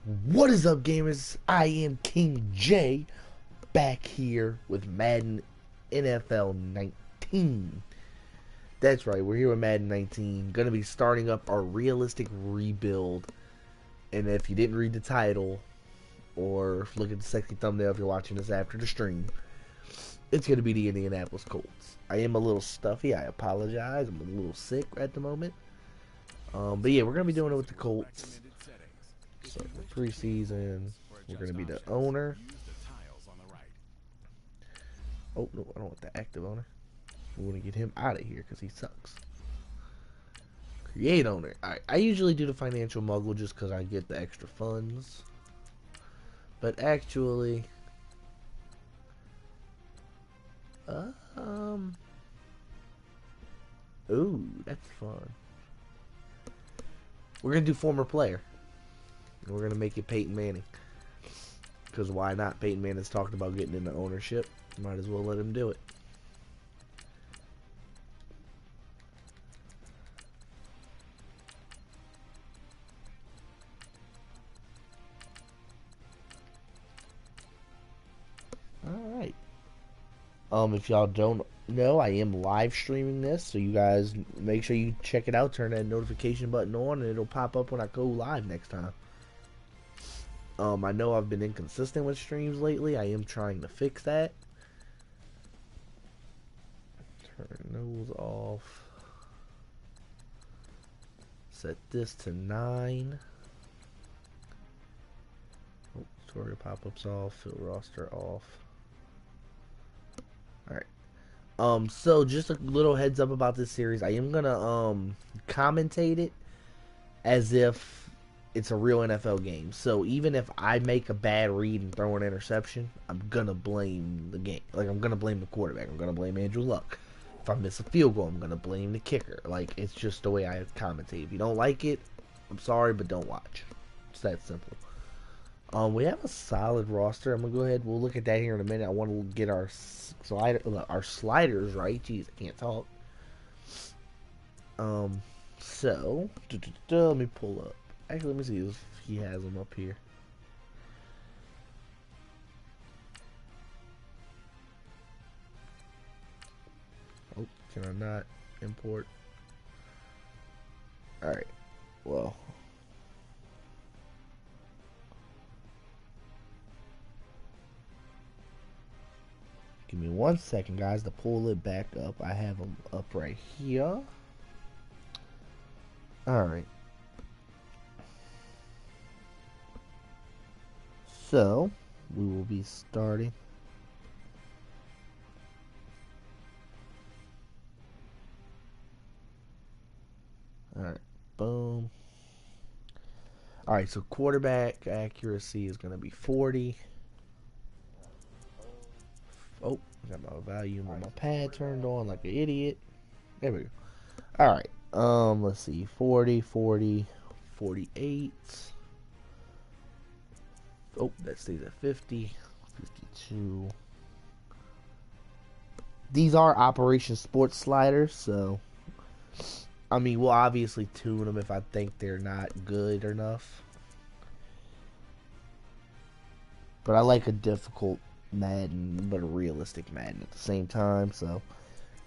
What is up, gamers? I am King J, back here with Madden NFL 19. That's right, we're here with Madden 19. Gonna be starting up our realistic rebuild. And if you didn't read the title, or look at the sexy thumbnail if you're watching this after the stream, it's gonna be the Indianapolis Colts. I am a little stuffy, I apologize. I'm a little sick at the moment. But yeah, we're gonna be doing it with the Colts. So for preseason, we're going to be the owner. Oh, no, I don't want the active owner. We want to get him out of here because he sucks. Create owner. Alright, I usually do the financial muggle just because I get the extra funds. But actually... Ooh, that's fun. We're going to do former player. We're going to make it Peyton Manning. Because why not? Peyton Manning's talked about getting into ownership. Might as well let him do it. Alright. If y'all don't know, I am live streaming this. So you guys make sure you check it out. Turn that notification button on and it'll pop up when I go live next time. I know I've been inconsistent with streams lately. I am trying to fix that. Turn those off. Set this to 9. Oh, story pop-ups off. Fill roster off. Alright. So just a little heads up about this series. I am gonna commentate it as if it's a real NFL game. So even if I make a bad read and throw an interception, I'm gonna blame the game. Like, I'm gonna blame the quarterback. I'm gonna blame Andrew Luck. If I miss a field goal, I'm gonna blame the kicker. Like, it's just the way I commentate. If you don't like it, I'm sorry, but don't watch. It's that simple. We have a solid roster. I'm gonna go ahead. We'll look at that here in a minute. I want to get our sliders right. Jeez, I can't talk. So let me pull up. Actually, let me see if he has them up here. Oh, can I not import? Alright, well. Give me 1 second, guys, to pull it back up. I have them up right here. Alright. So, we will be starting. Alright, boom. Alright, so quarterback accuracy is going to be 40. Oh, I got my volume on my pad turned on like an idiot. There we go. Alright, let's see. 40, 40, 48. Oh, that stays at 50, 52. These are Operation Sports sliders, so I mean, we'll obviously tune them if I think they're not good enough. But I like a difficult Madden, but a realistic Madden at the same time. So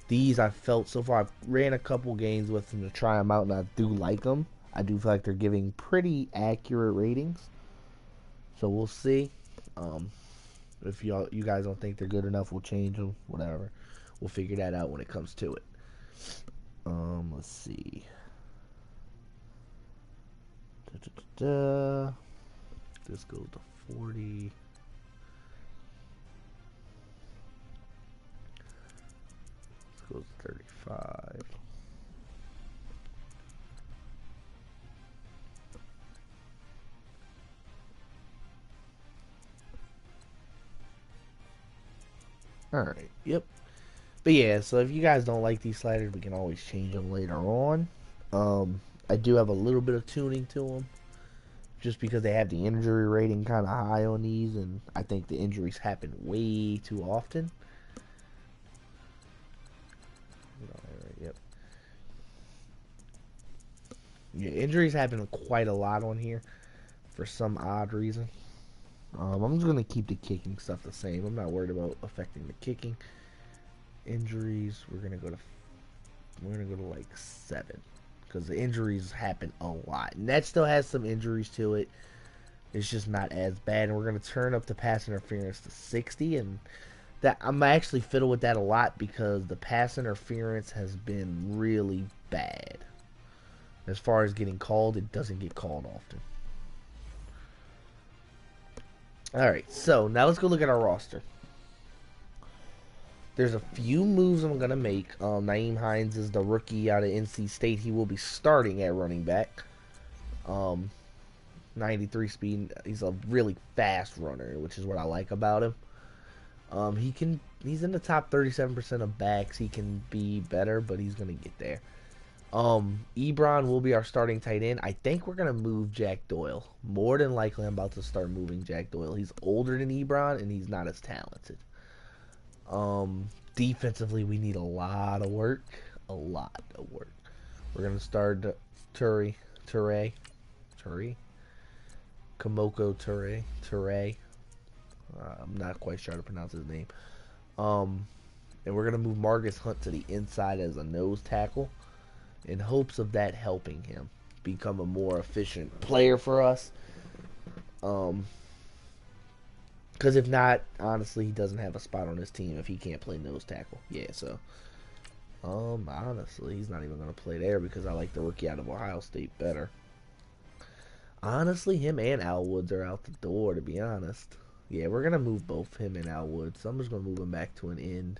these I felt so far. I've ran a couple games with them to try them out, and I do like them. I do feel like they're giving pretty accurate ratings. So we'll see. If you guys don't think they're good enough, we'll change them. Whatever. We'll figure that out when it comes to it. Let's see. This goes to 40. This goes to 35. Alright, yep. But yeah, so if you guys don't like these sliders, we can always change them later on. I do have a little bit of tuning to them, just because they have the injury rating kind of high on these, and I think the injuries happen way too often. Yep. Yeah, injuries happen quite a lot on here. for some odd reason. I'm just gonna keep the kicking stuff the same. I'm not worried about affecting the kicking. Injuries, we're gonna go to like 7 because the injuries happen a lot. And that still has some injuries to it. It's just not as bad. And we're gonna turn up the pass interference to 60, and that I'm actually fiddle with that a lot because the pass interference has been really bad. As far as getting called, it doesn't get called often. Alright, so now let's go look at our roster. There's a few moves I'm going to make. Naeem Hines is the rookie out of NC State. He will be starting at running back. 93 speed. He's a really fast runner, which is what I like about him. He's in the top 37% of backs. He can be better, but he's going to get there. Ebron will be our starting tight end. I think we're going to move Jack Doyle. More than likely, I'm about to start moving Jack Doyle. He's older than Ebron, and he's not as talented. Defensively, we need a lot of work. A lot of work. We're going to start Toure. Kamoko Toure. I'm not quite sure how to pronounce his name. And we're going to move Marcus Hunt to the inside as a nose tackle in hopes of that helping him become a more efficient player for us. Because if not, honestly, he doesn't have a spot on his team if he can't play nose tackle. Yeah, so honestly, he's not even going to play there because I like the rookie out of Ohio State better. Honestly, him and Al Woods are out the door, to be honest. Yeah, we're going to move both him and Al Woods. So I'm just going to move him back to an end.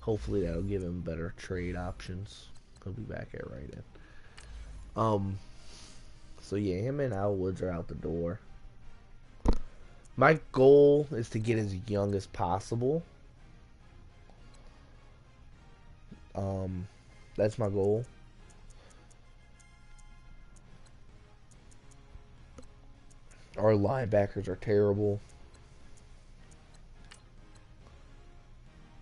Hopefully that'll give him better trade options. He'll be back at right end. So yeah, him and Al Woods are out the door. My goal is to get as young as possible. That's my goal. Our linebackers are terrible.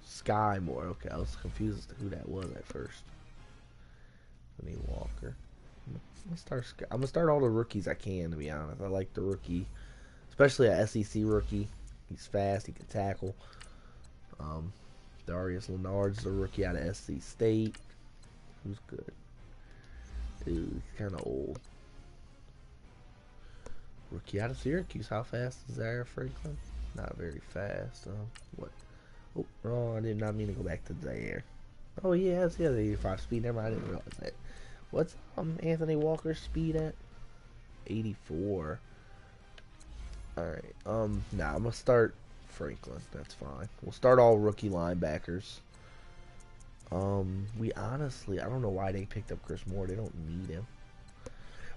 Sky Moore. Okay, I was confused as to who that was at first. Vinny Walker. I'm gonna start all the rookies I can, to be honest. I like the rookie, especially an SEC rookie. He's fast. He can tackle. Darius Leonard's the rookie out of SC State. Who's good? Dude, he's kind of old. Rookie out of Syracuse. How fast is Zaire Franklin? Not very fast. What? Oh, wrong. I did not mean to go back to Zaire. Oh, he has 85 speed. Never mind. I didn't realize that. What's Anthony Walker's speed at? 84. Alright. Nah, I'm gonna start Franklin. That's fine. We'll start all rookie linebackers. We honestly, I don't know why they picked up Chris Moore. They don't need him.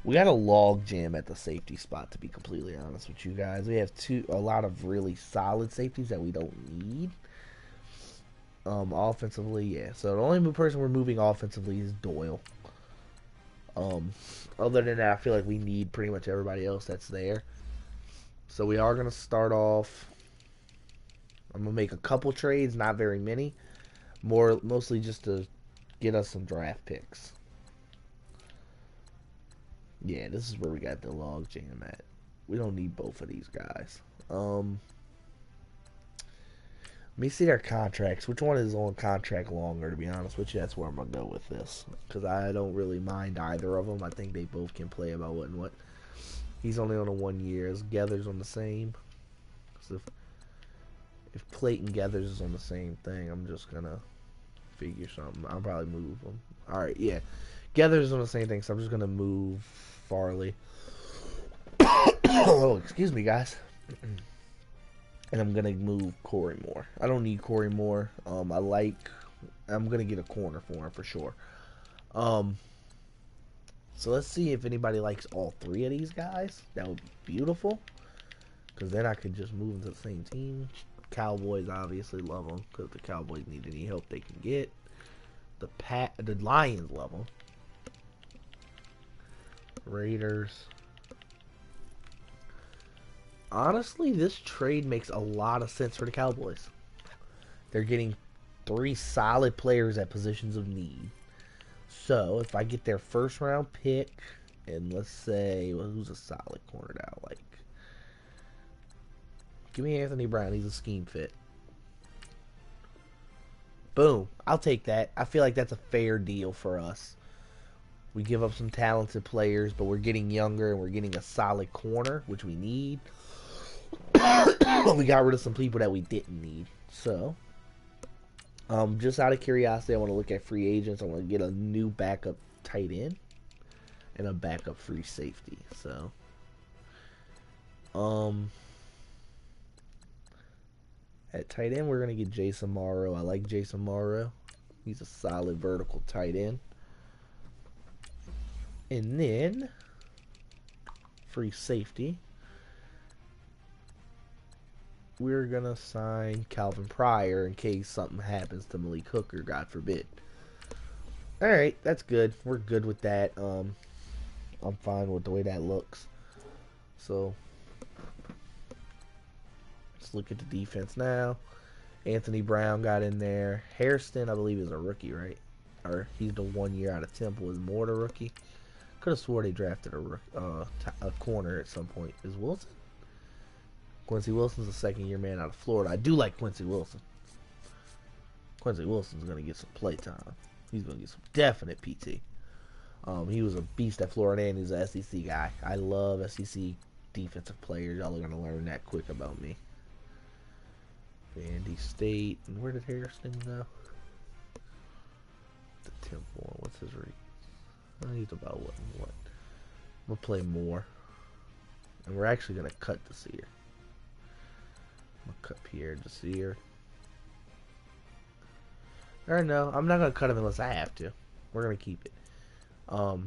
We got a log jam at the safety spot, to be completely honest with you guys. We have a lot of really solid safeties that we don't need. Offensively, yeah. So the only person we're moving offensively is Doyle. Other than that, I feel like we need pretty much everybody else that's there. So we are gonna start off. I'm gonna make a couple trades, not very many. Mostly just to get us some draft picks. Yeah, this is where we got the log jam at. We don't need both of these guys. Let me see their contracts. Which one is on contract longer, to be honest with you? That's where I'm going to go with this. Because I don't really mind either of them. I think they both can play about what and what. He's only on a 1 year. Is Gathers on the same? So if Plate and Gathers is on the same thing, I'm just going to figure something. I'll probably move them. Alright, yeah. Gathers is on the same thing, so I'm just going to move Farley. Oh, excuse me, guys. And I'm gonna move Corey Moore. I don't need Corey Moore. I'm gonna get a corner for him for sure. So let's see if anybody likes all three of these guys. That would be beautiful. Because then I could just move them to the same team. Cowboys obviously love them because the Cowboys need any help they can get. The Lions love them. Raiders. Honestly, this trade makes a lot of sense for the Cowboys. They're getting 3 solid players at positions of need. So, if I get their first round pick, and let's say, well, who's a solid corner that I like? Give me Anthony Brown. He's a scheme fit. Boom. I'll take that. I feel like that's a fair deal for us. We give up some talented players, but we're getting younger and we're getting a solid corner, which we need. We got rid of some people that we didn't need. So, just out of curiosity, I want to look at free agents. I want to get a new backup tight end and a backup free safety. So, at tight end, we're going to get Jason Morrow. I like Jason Morrow. He's a solid vertical tight end. And then, free safety, we're going to sign Calvin Pryor in case something happens to Malik Hooker, God forbid. Alright, that's good. We're good with that. I'm fine with the way that looks. So, let's look at the defense now. Anthony Brown got in there. Hairston, I believe, is a rookie, right? Or he's the 1 year out of Temple. Is Moore the rookie? Could have swore they drafted a corner at some point. Is Wilson? Quincy Wilson's a second-year man out of Florida. I do like Quincy Wilson. Quincy Wilson's going to get some play time. He's going to get some definite PT. He was a beast at Florida, and he's an SEC guy. I love SEC defensive players. Y'all are going to learn that quick about me. Vandy State. And where did Harrison go? The Temple. What's his rate? He's about what? We'll play more. And we're actually going to cut Desir. I'm going to cut Pierre Desir. Or no, I'm not going to cut him unless I have to. We're going to keep it. Oh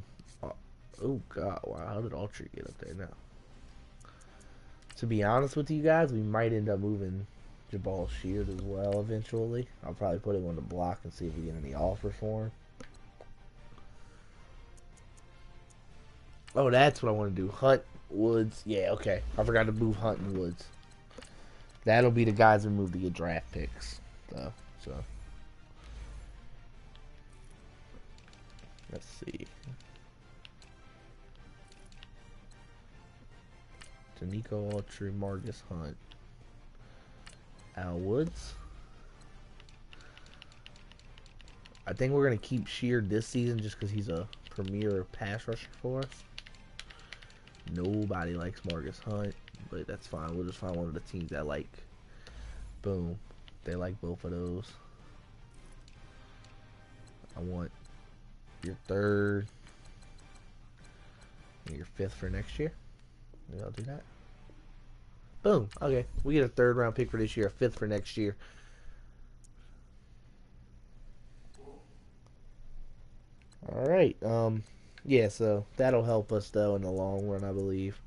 god, wow, how did Ultra get up there now? To be honest with you guys, we might end up moving Jabal Sheard as well eventually. I'll probably put him on the block and see if we get any offers for him. Oh, that's what I want to do. Hunt, Woods. Yeah, okay. I forgot to move Hunt and Woods. That'll be the guys we move to get draft picks. So. Let's see. Danico Autry, Marcus Hunt. Al Woods. I think we're going to keep Sheard this season just because he's a premier pass rusher for us. Nobody likes Marcus Hunt, but that's fine. We'll just find one of the teams that like. Boom. They like both of those. I want your third and your fifth for next year. Maybe I'll do that. Boom. Okay. We get a third round pick for this year, a fifth for next year. Alright. Yeah, so that'll help us though in the long run, I believe.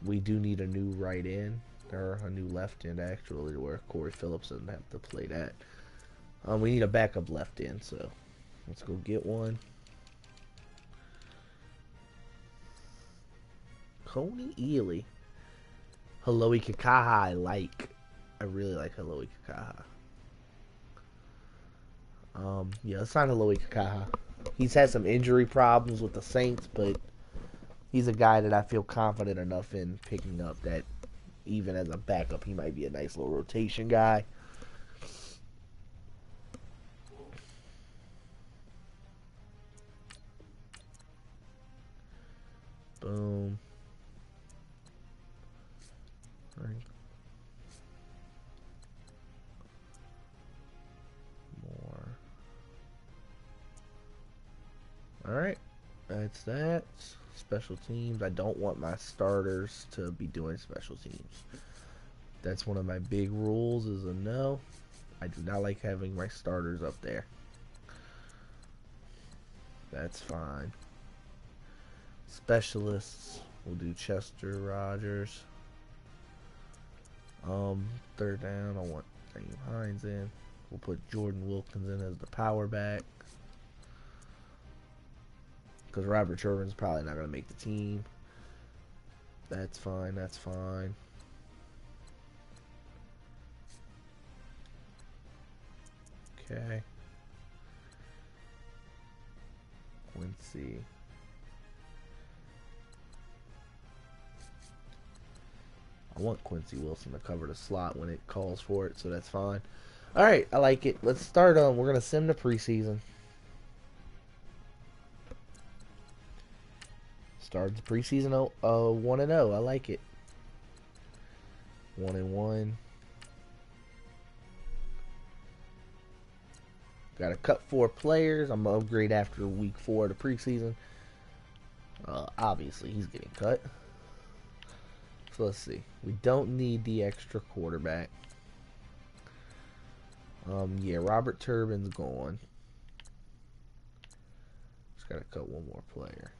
We do need a new right end, or a new left end actually, where Corey Phillips doesn't have to play that. We need a backup left end, so let's go get one. Coney Ely. Haloi Kakaha, I really like Haloi Kakaha. Yeah, let's sign Haloi Kakaha. He's had some injury problems with the Saints, but he's a guy that I feel confident enough in picking up that even as a backup, he might be a nice little rotation guy. Boom. Right. More. Alright. That's that. Special teams. I don't want my starters to be doing special teams. That's one of my big rules is a no. I do not like having my starters up there. That's fine. Specialists. We'll do Chester Rogers. Third down, I want Daniel Hines in. We'll put Jordan Wilkins in as the power back. Because Robert Sherman's probably not going to make the team. That's fine, that's fine. Okay. Quincy. I want Quincy Wilson to cover the slot when it calls for it, so that's fine. All right, I like it. Let's start. We're gonna sim the preseason. Start the preseason 1-0. I like it. 1-1. Got to cut 4 players. I'm gonna upgrade after week 4 of the preseason. Obviously, he's getting cut. So let's see. We don't need the extra quarterback. Yeah, Robert Turbin's gone. Just gotta cut 1 more player.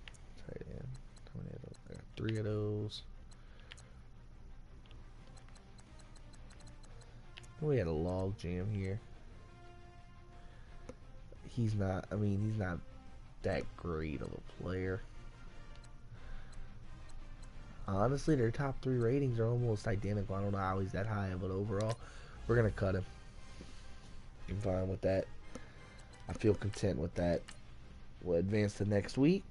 Tight end. How many of those? I got 3 of those. We had a log jam here. He's not. I mean, he's not that great of a player. Honestly, their top 3 ratings are almost identical. I don't know how he's that high, but overall, we're gonna cut him. I'm fine with that. I feel content with that. We'll advance to next week.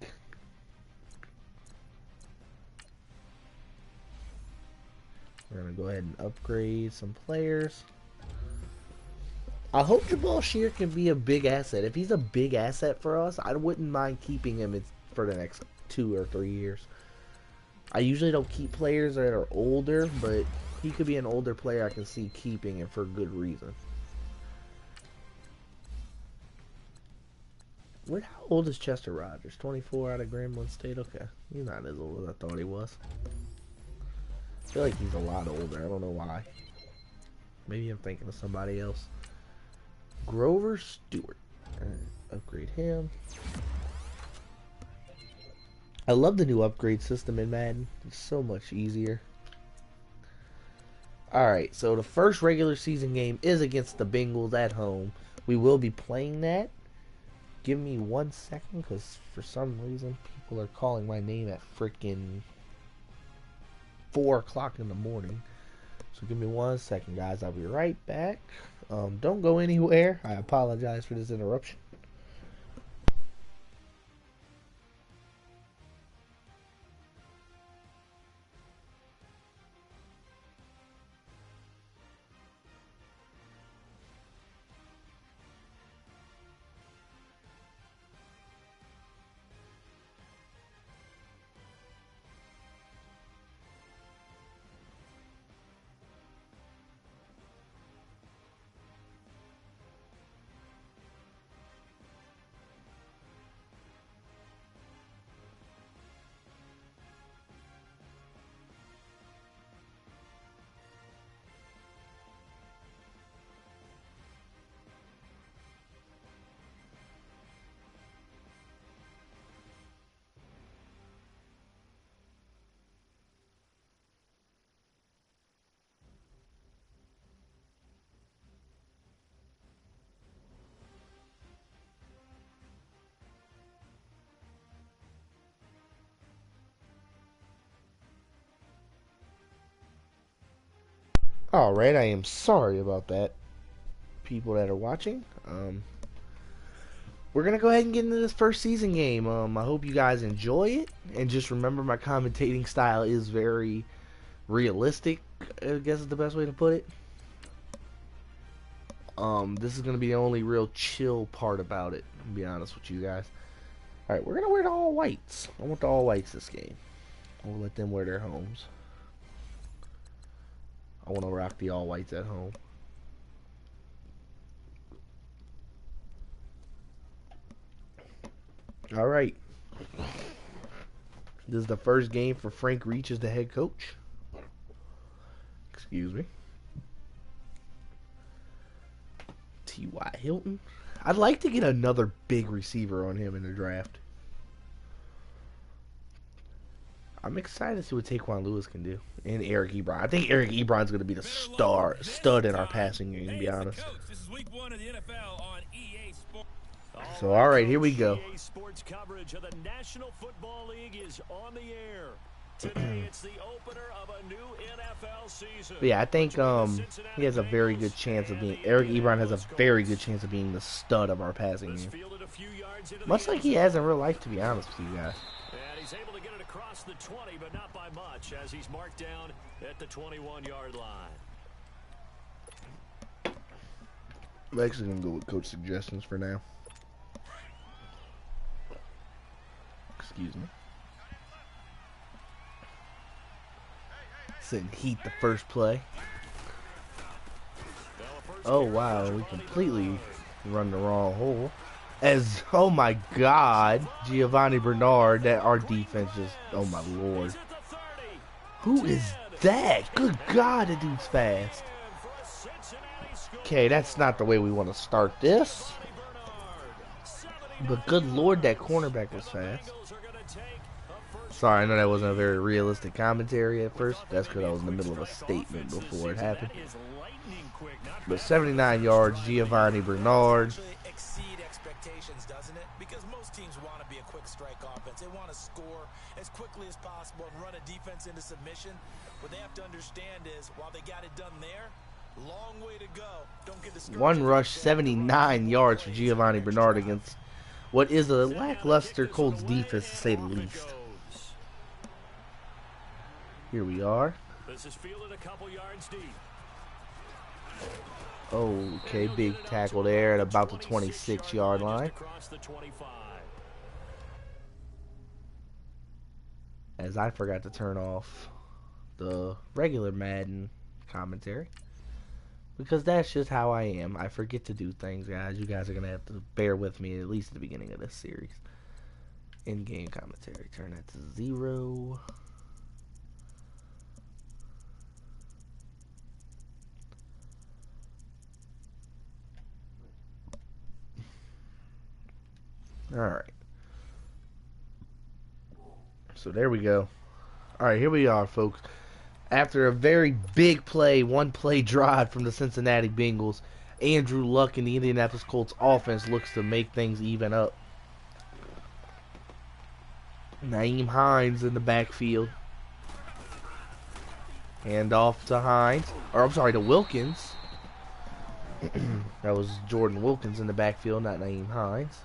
We're gonna go ahead and upgrade some players. I hope Jabal Shear can be a big asset. If he's a big asset for us, I wouldn't mind keeping him for the next 2 or 3 years. I usually don't keep players that are older, but he could be an older player I can see keeping and for good reason. How old is Chester Rogers? 24 out of Grambling State? Okay. He's not as old as I thought he was. I feel like he's a lot older. I don't know why. Maybe I'm thinking of somebody else. Grover Stewart. Upgrade him. I love the new upgrade system in Madden. It's so much easier. Alright, so the first regular season game is against the Bengals at home. We will be playing that. Give me 1 second, because for some reason people are calling my name at freaking 4 o'clock in the morning. So give me 1 second, guys. I'll be right back. Don't go anywhere. I apologize for this interruption. Alright, I am sorry about that, people that are watching. We're going to go ahead and get into this first season game. I hope you guys enjoy it. And just remember, my commentating style is very realistic, I guess is the best way to put it. This is going to be the only real chill part about it, to be honest with you guys. Alright, we're going to wear the all whites. I want the all whites this game. We'll let them wear their homes. I want to rock the all whites at home. Alright. This is the first game for Frank Reach as the head coach. Excuse me. T.Y. Hilton. I'd like to get another big receiver on him in the draft. I'm excited to see what Taquan Lewis can do. And Eric Ebron. I think Eric Ebron's going to be the stud in our passing game, to be honest. So, alright, here we go. Sports coverage of the National Football League is on the air. Today, it's the opener of a new NFL season. But yeah, I think he has a very good chance of being... Eric Ebron has a very good chance of being the stud of our passing game. Much like he has in real life, to be honest with you guys. across the 20, but not by much, as he's marked down at the 21-yard line. I'm actually going to go with coach suggestions for now. Excuse me. Sitting heat the first play. Oh wow, we completely run the wrong hole. As, oh my god, Giovanni Bernard, that our defense just, oh my lord. Who is that? Good god, the dude's fast. Okay, that's not the way we want to start this. But good lord, that cornerback is fast. Sorry, I know that wasn't a very realistic commentary at first. That's because I was in the middle of a statement before it happened. But 79 yards, Giovanni Bernard. Exceed expectations, doesn't it? Because most teams want to be a quick strike offense. They want to score as quickly as possible and run a defense into submission. What they have to understand is, while they got it done there, long way to go. Don't get discouraged. One rush, 79 yards for Giovanni Bernard against what is a lackluster Colts defense, to say the least. Here we are. This is fielded a couple yards deep. Okay, big tackle there at about the 26-yard line. As I forgot to turn off the regular Madden commentary. Because that's just how I am. I forget to do things, guys. You guys are going to have to bear with me at least at the beginning of this series. In-game commentary. Turn that to 0. Alright. So there we go. Alright, here we are, folks. After a very big play, one-play drive from the Cincinnati Bengals, Andrew Luck and the Indianapolis Colts offense looks to make things even up. Nyheim Hines in the backfield. Hand off to Hines. Or, I'm sorry, to Wilkins. That was Jordan Wilkins in the backfield, not Nyheim Hines.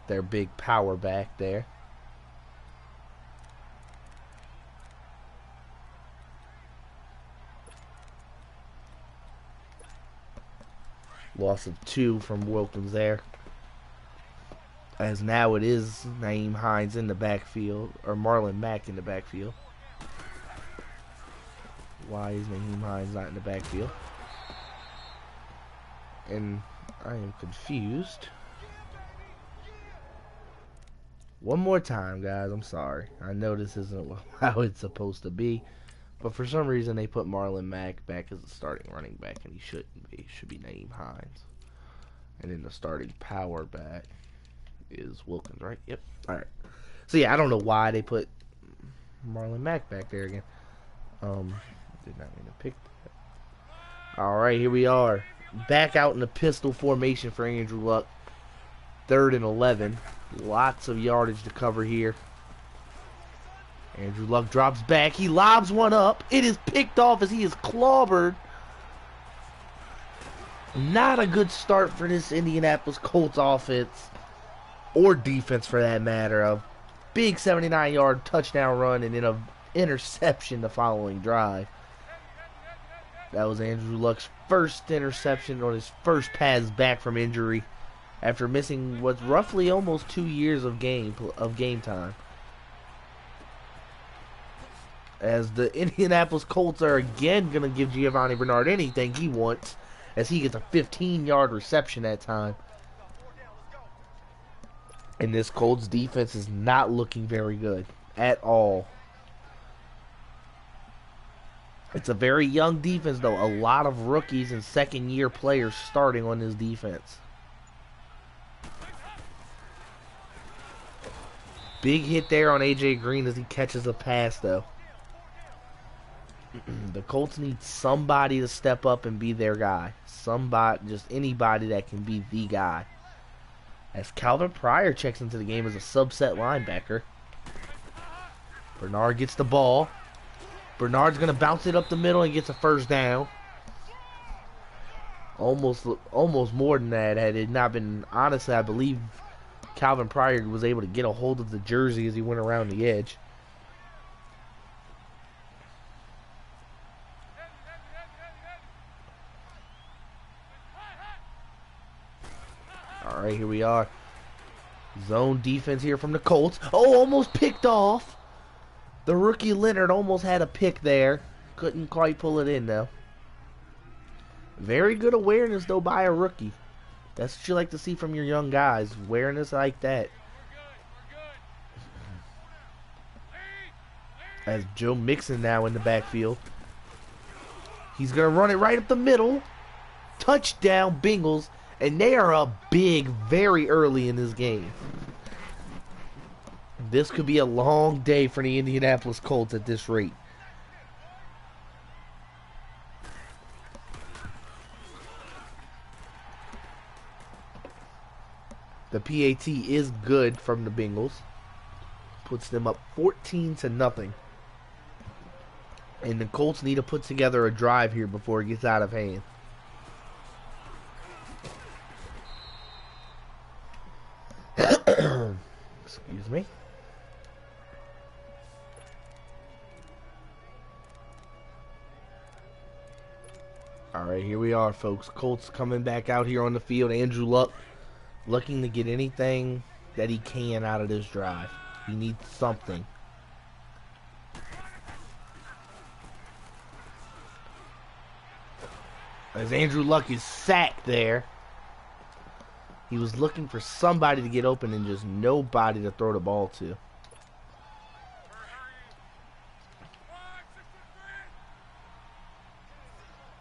Their big power back there. Loss of 2 from Wilkins there. As now it is Nyheim Hines in the backfield, or Marlon Mack in the backfield. Why is Nyheim Hines not in the backfield? And I am confused. One more time, guys. I'm sorry. I know this isn't how it's supposed to be. But for some reason, they put Marlon Mack back as the starting running back, and he shouldn't be. It should be Nyheim Hines. And then the starting power back is Wilkins, right? Yep. All right. So, yeah, I don't know why they put Marlon Mack back there again. Did not mean to pick that. All right, here we are. Back out in the pistol formation for Andrew Luck. 3rd and 11. Lots of yardage to cover here. Andrew Luck drops back. He lobs one up. It is picked off as he is clobbered. Not a good start for this Indianapolis Colts offense. Or defense, for that matter. A big 79-yard touchdown run and then an interception the following drive. That was Andrew Luck's first interception, or his first pass back from injury, after missing what's roughly almost 2 years of game time. As the Indianapolis Colts are again going to give Giovanni Bernard anything he wants, as he gets a 15-yard reception that time. And this Colts defense is not looking very good at all. It's a very young defense, though. A lot of rookies and second-year players starting on this defense. Big hit there on A.J. Green as he catches a pass, though. The Colts need somebody to step up and be their guy. Somebody, just anybody that can be the guy. As Calvin Pryor checks into the game as a subset linebacker. Bernard gets the ball. Bernard's going to bounce it up the middle and gets a first down. Almost more than that. Had it not been, honestly, I believe Calvin Pryor was able to get a hold of the jersey as he went around the edge. Alright, here we are. Zone defense here from the Colts. Oh, almost picked off. The rookie Leonard almost had a pick there. Couldn't quite pull it in, though. Very good awareness, though, by a rookie. That's what you like to see from your young guys. Awareness like that. As Joe Mixon now in the backfield. He's going to run it right up the middle. Touchdown, Bengals. And they are up big very early in this game. This could be a long day for the Indianapolis Colts at this rate. The PAT is good from the Bengals. Puts them up 14-0. And the Colts need to put together a drive here before it gets out of hand. Excuse me. Alright, here we are, folks. Colts coming back out here on the field. Andrew Luck looking to get anything that he can out of this drive. He needs something. As Andrew Luck is sacked there. He was looking for somebody to get open and just nobody to throw the ball to.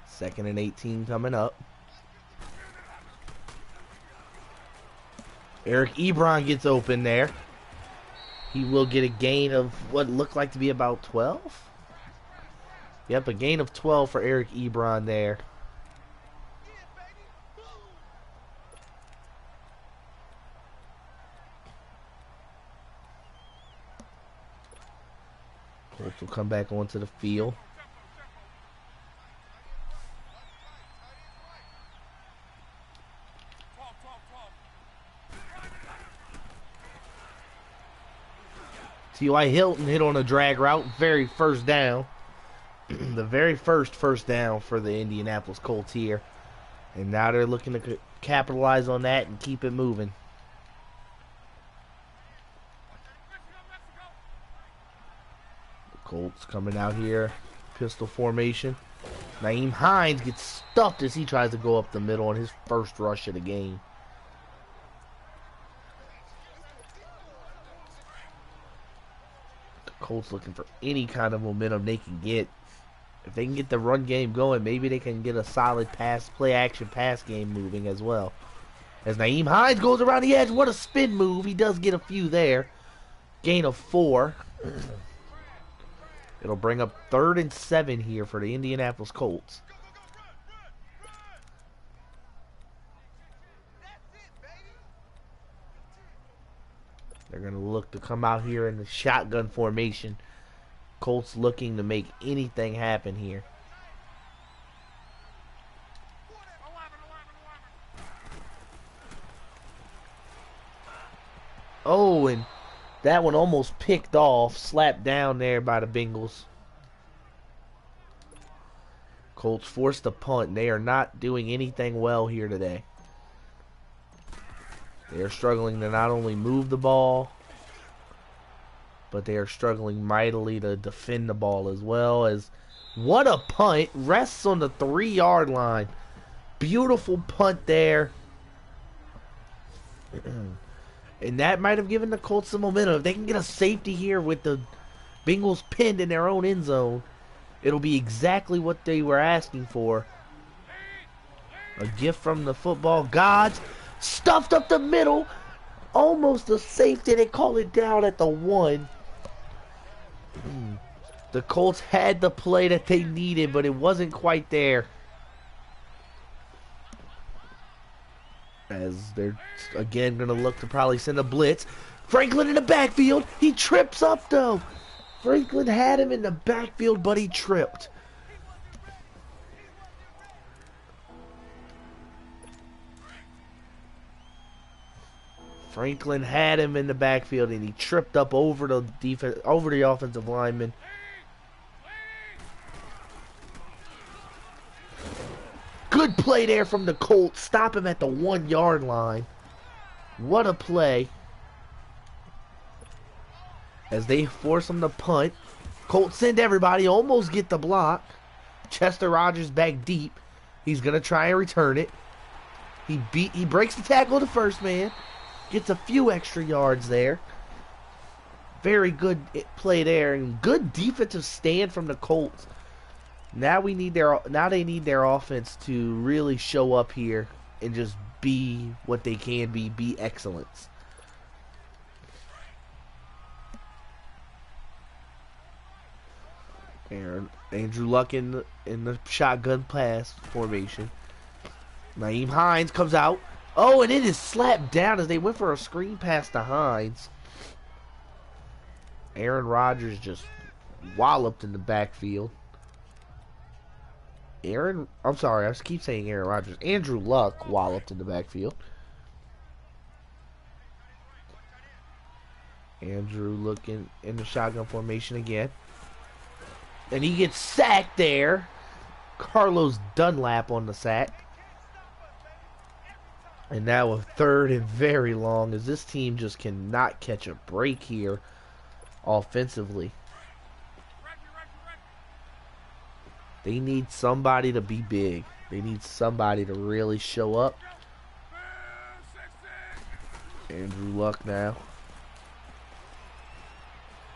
Second and 18 coming up. Eric Ebron gets open there. He will get a gain of what looked like to be about 12. Yep, a gain of 12 for Eric Ebron there. Colts will come back onto the field. T.Y. Hilton hit on a drag route. Very first down. The very first down for the Indianapolis Colts here. And now they're looking to capitalize on that and keep it moving. The Colts coming out here. Pistol formation. Nyheim Hines gets stuffed as he tries to go up the middle on his first rush of the game. Colts looking for any kind of momentum they can get. If they can get the run game going, maybe they can get a solid play action pass game moving as well. As Nyheim Hines goes around the edge, what a spin move. He does get a few there. Gain of 4. It'll bring up 3rd and 7 here for the Indianapolis Colts. They're going to look to come out here in the shotgun formation. Colts looking to make anything happen here. Oh, and that one almost picked off. Slapped down there by the Bengals. Colts forced a punt. They are not doing anything well here today. They are struggling to not only move the ball, but they are struggling mightily to defend the ball as well. As what a punt. Rests on the 3-yard line. Beautiful punt there. And that might have given the Colts some momentum. If they can get a safety here with the Bengals pinned in their own end zone, it'll be exactly what they were asking for. A gift from the football gods. Stuffed up the middle. Almost a safety. They call it down at the 1. The Colts had the play that they needed, but it wasn't quite there. As they're again going to look to probably send a blitz. Franklin in the backfield. He trips up though. Franklin had him in the backfield, but he tripped. Franklin had him in the backfield, and he tripped up over the defense, over the offensive lineman. Good play there from the Colts. Stop him at the 1-yard line. What a play. As they force him to punt. Colts send everybody. Almost get the block. Chester Rogers back deep. He's going to try and return it. He breaks the tackle to first man. Gets a few extra yards there. Very good play there. And good defensive stand from the Colts. Now they need their offense to really show up here and just be what they can be excellence. Andrew Luck in the shotgun pass formation. Naeem Hines comes out. Oh, and it is slapped down as they went for a screen pass to Hines. Aaron Rodgers just walloped in the backfield. I'm sorry, I keep saying Aaron Rodgers. Andrew Luck walloped in the backfield. Andrew looking in the shotgun formation again. And he gets sacked there. Carlos Dunlap on the sack. And now a third and very long as this team just cannot catch a break here offensively. They need somebody to be big. They need somebody to really show up. Andrew Luck now.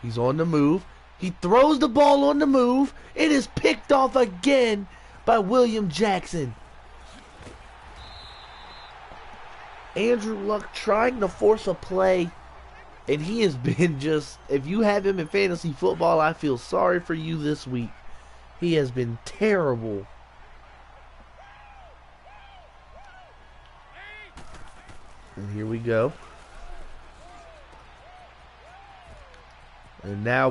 He's on the move. He throws the ball on the move. It is picked off again by William Jackson. Andrew Luck trying to force a play. And he has been just, if you have him in fantasy football, I feel sorry for you this week. He has been terrible. And here we go. And now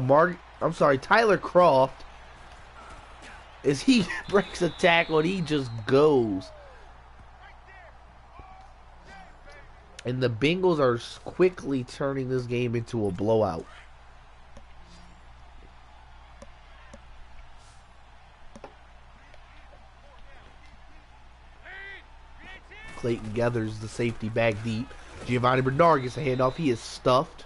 Tyler Croft, as he breaks a tackle and he just goes. And the Bengals are quickly turning this game into a blowout. Clayton gathers the safety back deep. Giovanni Bernard gets a handoff. He is stuffed.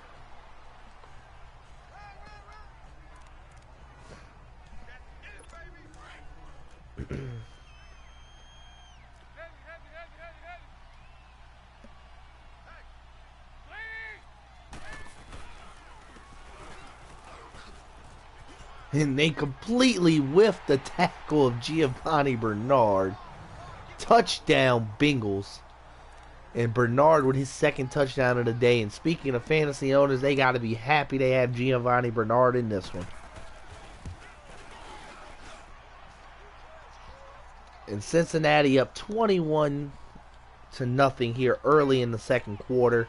And they completely whiffed the tackle of Giovanni Bernard. Touchdown, Bengals. And Bernard with his second touchdown of the day. And speaking of fantasy owners, they got to be happy they have Giovanni Bernard in this one. And Cincinnati up 21-0 here early in the second quarter.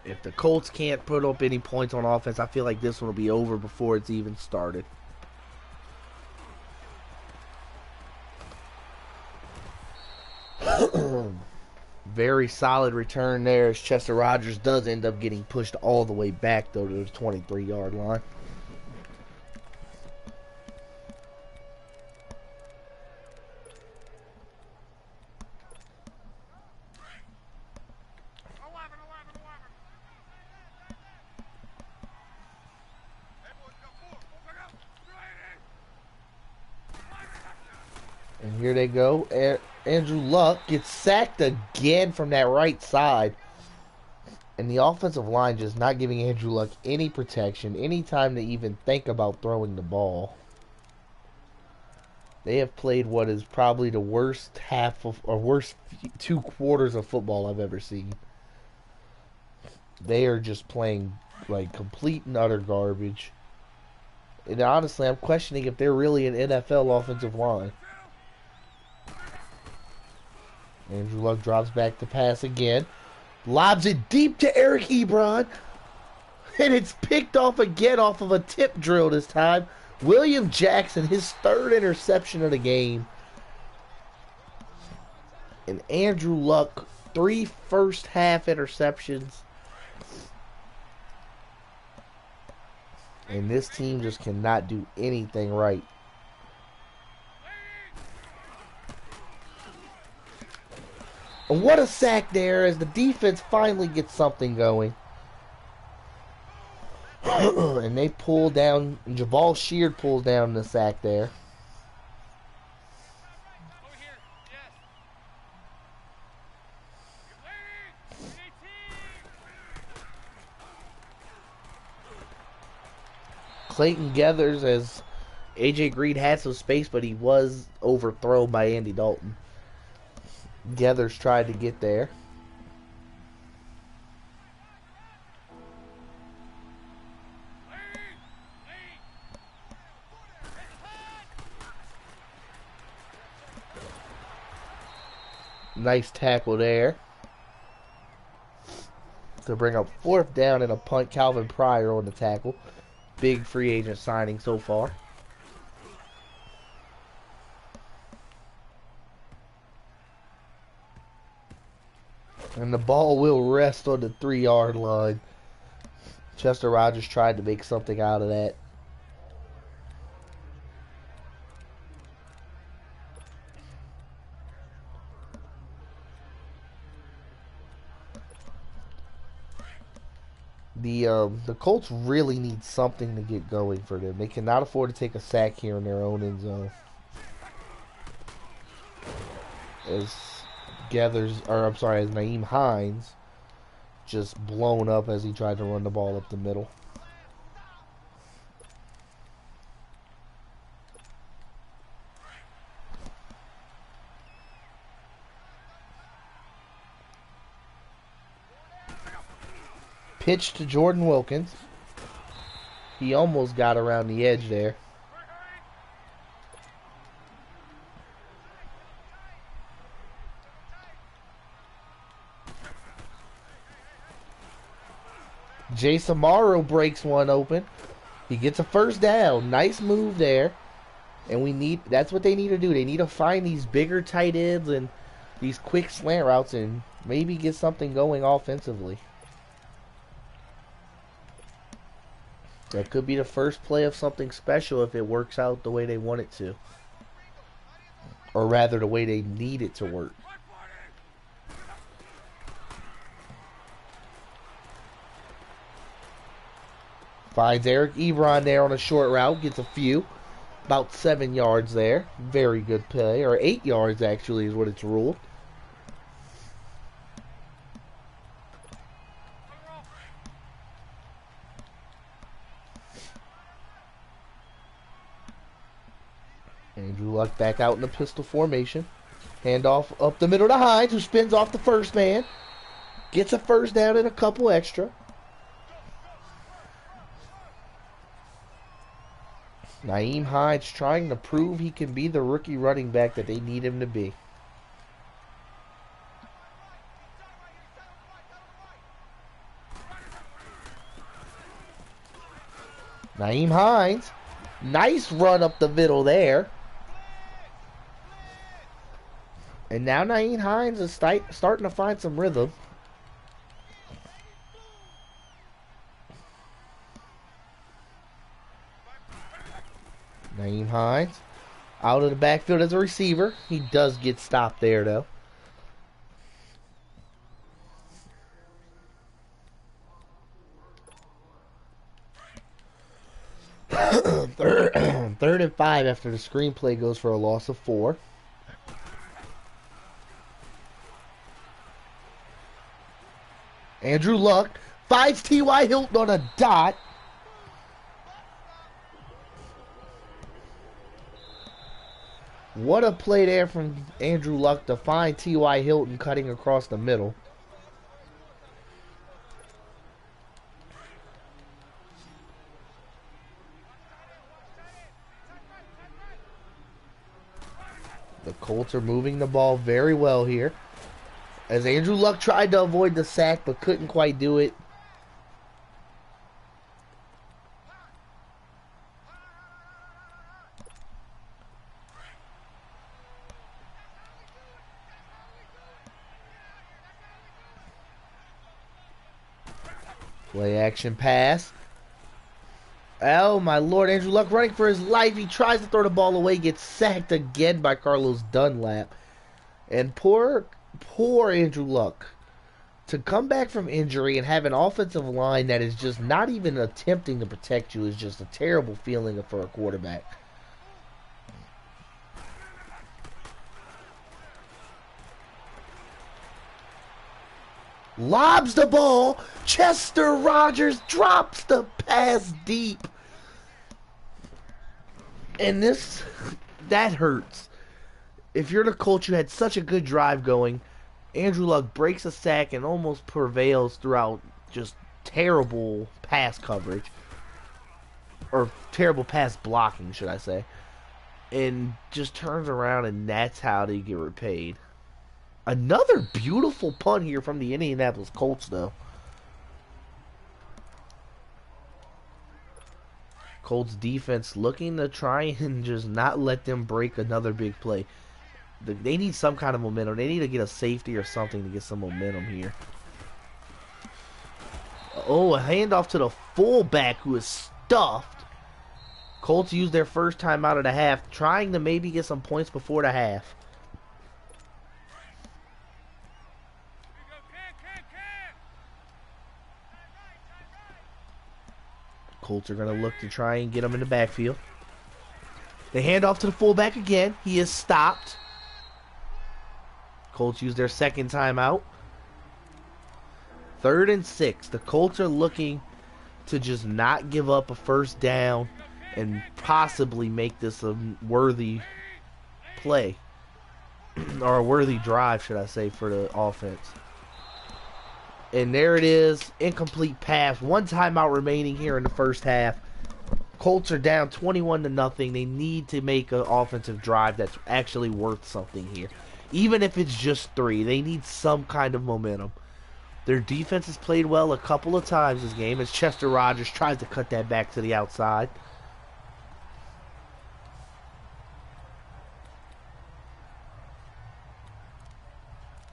If the Colts can't put up any points on offense, I feel like this one will be over before it's even started. Very solid return there as Chester Rogers does end up getting pushed all the way back, though, to the 23-yard line. And here they go. Andrew Luck gets sacked again from that right side. And the offensive line just not giving Andrew Luck any protection, any time to even think about throwing the ball. They have played what is probably the worst worst 2 quarters of football I've ever seen. They are just playing like complete and utter garbage. And honestly, I'm questioning if they're really an NFL offensive line. Andrew Luck drops back to pass again. Lobs it deep to Eric Ebron. And it's picked off again off of a tip drill this time. William Jackson, his 3rd interception of the game. And Andrew Luck, 3 first-half interceptions. And this team just cannot do anything right. And what a sack there as the defense finally gets something going. And they pull down, and Jabal Sheard pulls down the sack there. Clayton gathers as AJ Green had some space, but he was overthrown by Andy Dalton. Gathers tried to get there. Nice tackle there to bring up 4th down and a punt. Calvin Pryor on the tackle. Big free agent signing so far. And the ball will rest on the 3-yard line. Chester Rogers tried to make something out of that. The Colts really need something to get going for them. They cannot afford to take a sack here in their own end zone. As Naeem Hines just blown up as he tried to run the ball up the middle. Pitch to Jordan Wilkins. He almost got around the edge there. Jason Morrow breaks one open. He gets a 1st down. Nice move there. And that's what they need to do. They need to find these bigger tight ends and these quick slant routes and maybe get something going offensively. That could be the first play of something special if it works out the way they want it to. Or rather, the way they need it to work. Finds Eric Ebron there on a short route. Gets a few. About 7 yards there. Very good play. Or 8 yards, actually, is what it's ruled. Andrew Luck back out in the pistol formation. Handoff up the middle to Hines, who spins off the first man. Gets a 1st down and a couple extra. Naeem Hines trying to prove he can be the rookie running back that they need him to be. Naeem Hines. Nice run up the middle there. And now Naeem Hines is starting to find some rhythm. Naeem Hines out of the backfield as a receiver. He does get stopped there, though. Third and 5 after the screenplay goes for a loss of 4. Andrew Luck finds T.Y. Hilton on a dot. What a play there from Andrew Luck to find T.Y. Hilton cutting across the middle. The Colts are moving the ball very well here. As Andrew Luck tried to avoid the sack but couldn't quite do it. Play action pass. Oh my lord, Andrew Luck running for his life. He tries to throw the ball away, gets sacked again by Carlos Dunlap. And poor Poor Andrew Luck. To come back from injury and have an offensive line that is just not even attempting to protect you is just a terrible feeling for a quarterback. Lobs the ball. Chester Rogers drops the pass deep. And that hurts. If you're the Colts, you had such a good drive going. Andrew Luck breaks a sack and almost prevails throughout just terrible pass coverage. Or terrible pass blocking, should I say. And just turns around, and that's how they get repaid. Another beautiful punt here from the Indianapolis Colts, though. Colts defense looking to try and just not let them break another big play. They need some kind of momentum. They need to get a safety or something to get some momentum here. Oh, a handoff to the fullback who is stuffed. Colts use their first time out of the half, trying to maybe get some points before the half. Colts are going to look to try and get him in the backfield. They hand off to the fullback again. He is stopped. Colts use their second timeout. 3rd and 6. The Colts are looking to just not give up a first down and possibly make this a worthy play. Or a worthy drive, should I say, for the offense. And there it is. Incomplete pass. 1 timeout remaining here in the first half. Colts are down 21-0. They need to make an offensive drive that's actually worth something here. Even if it's just 3, they need some kind of momentum. Their defense has played well a couple of times this game as Chester Rogers tries to cut that back to the outside.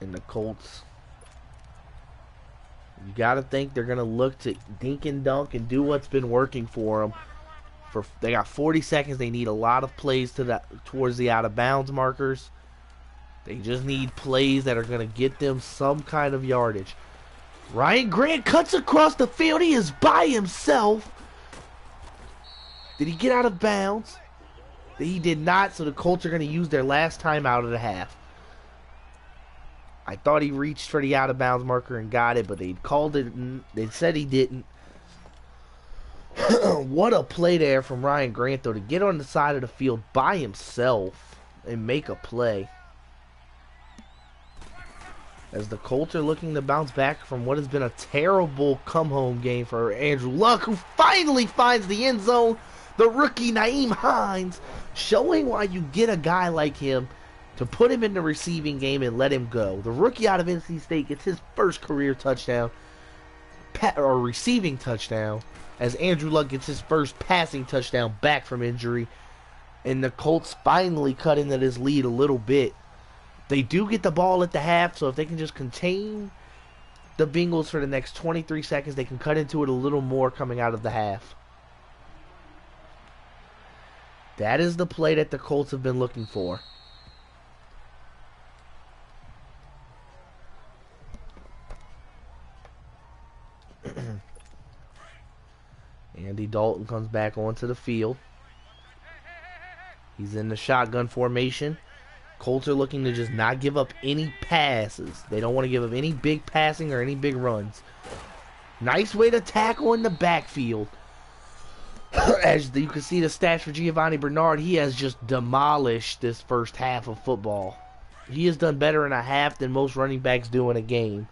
And the Colts, you got to think they're going to look to dink and dunk and do what's been working for them. They got 40 seconds. They need a lot of plays towards the out-of-bounds markers. They just need plays that are going to get them some kind of yardage. Ryan Grant cuts across the field. He is by himself. Did he get out of bounds? He did not, so the Colts are going to use their last time out of the half. I thought he reached for the out-of-bounds marker and got it, but they called it. They said he didn't. What a play there from Ryan Grant, though, to get on the side of the field by himself and make a play. As the Colts are looking to bounce back from what has been a terrible come-home game for Andrew Luck, who finally finds the end zone. The rookie Nyheim Hines, showing why you get a guy like him to put him in the receiving game and let him go. The rookie out of NC State gets his first career touchdown, or receiving touchdown, as Andrew Luck gets his first passing touchdown back from injury. And the Colts finally cut into this lead a little bit. They do get the ball at the half, so if they can just contain the Bengals for the next 23 seconds, they can cut into it a little more coming out of the half. That is the play that the Colts have been looking for. Andy Dalton comes back onto the field. He's in the shotgun formation. Colts are looking to just not give up any passes. They don't want to give up any big passing or any big runs. Nice way to tackle in the backfield. As you can see the stats for Giovanni Bernard, he has just demolished this first half of football. He has done better in a half than most running backs do in a game.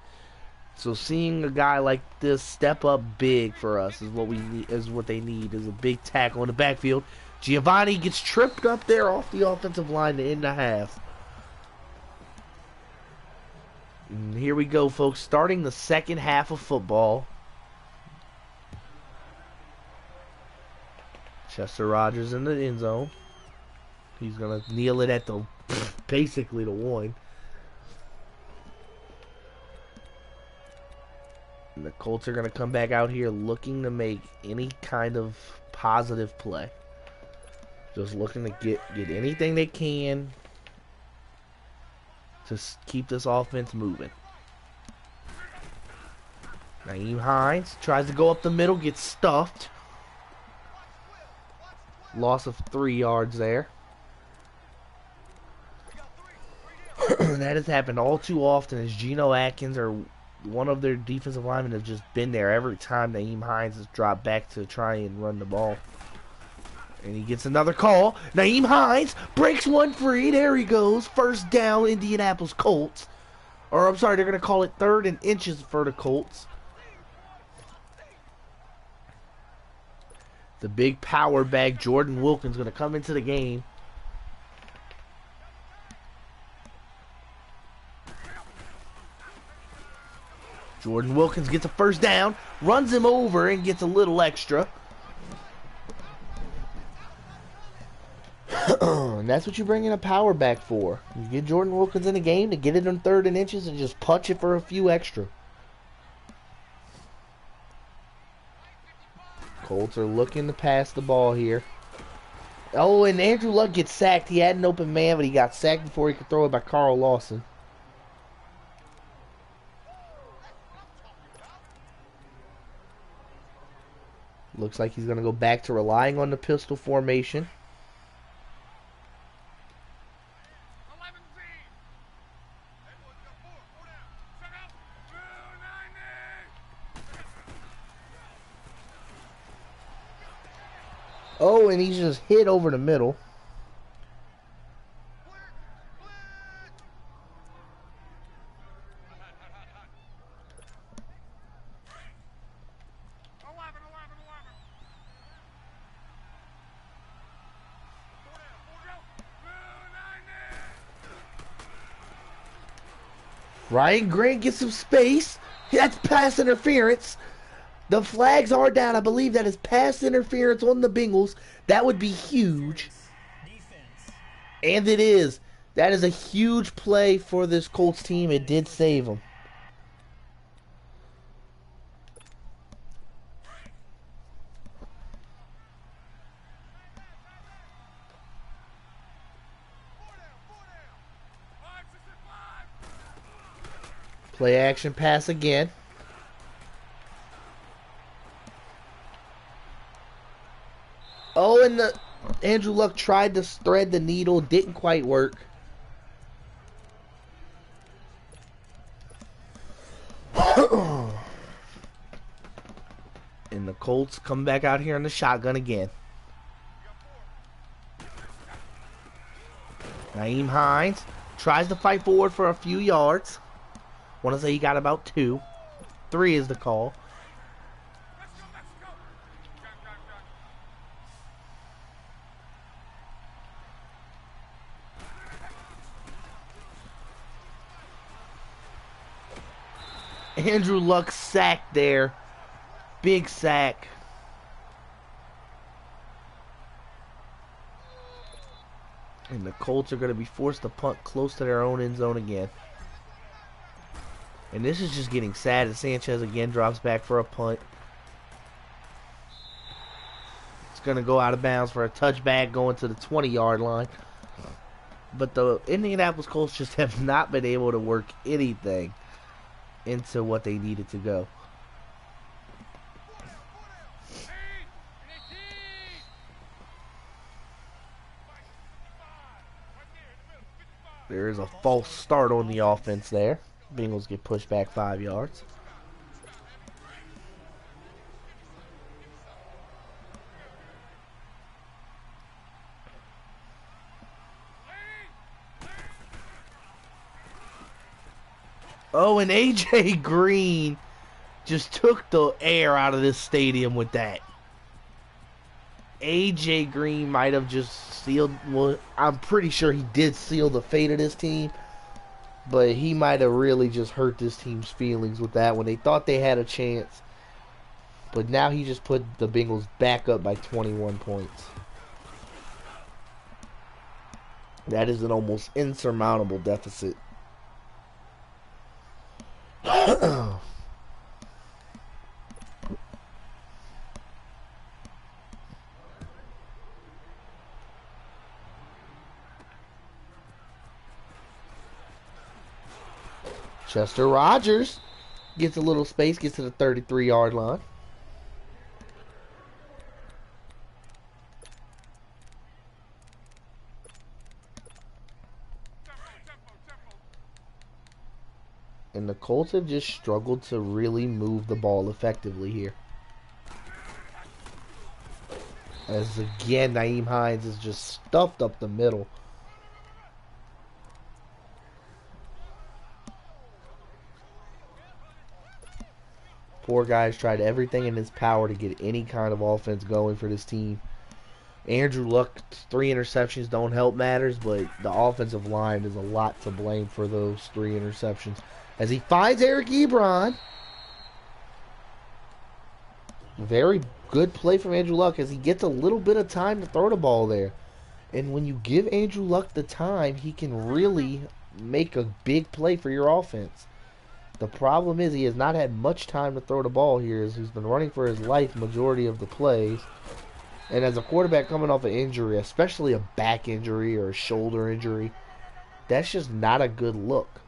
So seeing a guy like this step up big for us is what we need, is what they need, is a big tackle in the backfield. Giovanni gets tripped up there off the offensive line to end the half. And here we go, folks, starting the second half of football. Chester Rogers in the end zone. He's going to kneel it at basically the 1. And the Colts are going to come back out here looking to make any kind of positive play. Just looking to get anything they can. to keep this offense moving. Nyheim Hines tries to go up the middle, gets stuffed. Loss of 3 yards there. That has happened all too often as Geno Atkins or one of their defensive linemen have just been there every time Nyheim Hines has dropped back to try and run the ball. And he gets another call. Nyheim Hines breaks one free. There he goes. First down, Indianapolis Colts. Or, I'm sorry, they're going to call it 3rd and inches for the Colts. The big power back, Jordan Wilkins, going to come into the game. Jordan Wilkins gets a first down, runs him over, and gets a little extra. And that's what you bring in a power back for. You get Jordan Wilkins in the game to get it on 3rd and inches and just punch it for a few extra. Colts are looking to pass the ball here. Oh, and Andrew Luck gets sacked. He had an open man, but he got sacked before he could throw it by Carl Lawson. Looks like he's going to go back to relying on the pistol formation. Oh, and he's just hit over the middle. Ryan Grant gets some space. That's pass interference. The flags are down. I believe that is pass interference on the Bengals. That would be huge. And it is. That is a huge play for this Colts team. It did save them. Play action pass again. Oh, and Andrew Luck tried to thread the needle. Didn't quite work. And the Colts come back out here in the shotgun again. Nyheim Hines tries to fight forward for a few yards. Want to say he got about 2. 3 is the call. Andrew Luck sacked there. Big sack. And the Colts are going to be forced to punt close to their own end zone again. And this is just getting sad as Sanchez again drops back for a punt. It's going to go out of bounds for a touchback going to the 20-yard line. But the Indianapolis Colts just have not been able to work anything into what they needed to go. There is a false start on the offense there. Bengals get pushed back 5 yards. Oh, and AJ Green just took the air out of this stadium with that. AJ Green might have just sealed, well, I'm pretty sure he did seal the fate of this team, but he might have really just hurt this team's feelings with that when they thought they had a chance. But now he just put the Bengals back up by 21 points. That is an almost insurmountable deficit. Chester Rogers gets a little space, gets to the 33-yard line. And the Colts have just struggled to really move the ball effectively here. As again, Nyheim Hines is just stuffed up the middle. Poor guy's tried everything in his power to get any kind of offense going for this team. Andrew Luck's 3 interceptions don't help matters, but the offensive line is a lot to blame for those 3 interceptions. As he finds Eric Ebron. Very good play from Andrew Luck as he gets a little bit of time to throw the ball there. And when you give Andrew Luck the time, he can really make a big play for your offense. The problem is he has not had much time to throw the ball here as he's been running for his life majority of the plays. And as a quarterback coming off an injury, especially a back injury or a shoulder injury, that's just not a good look.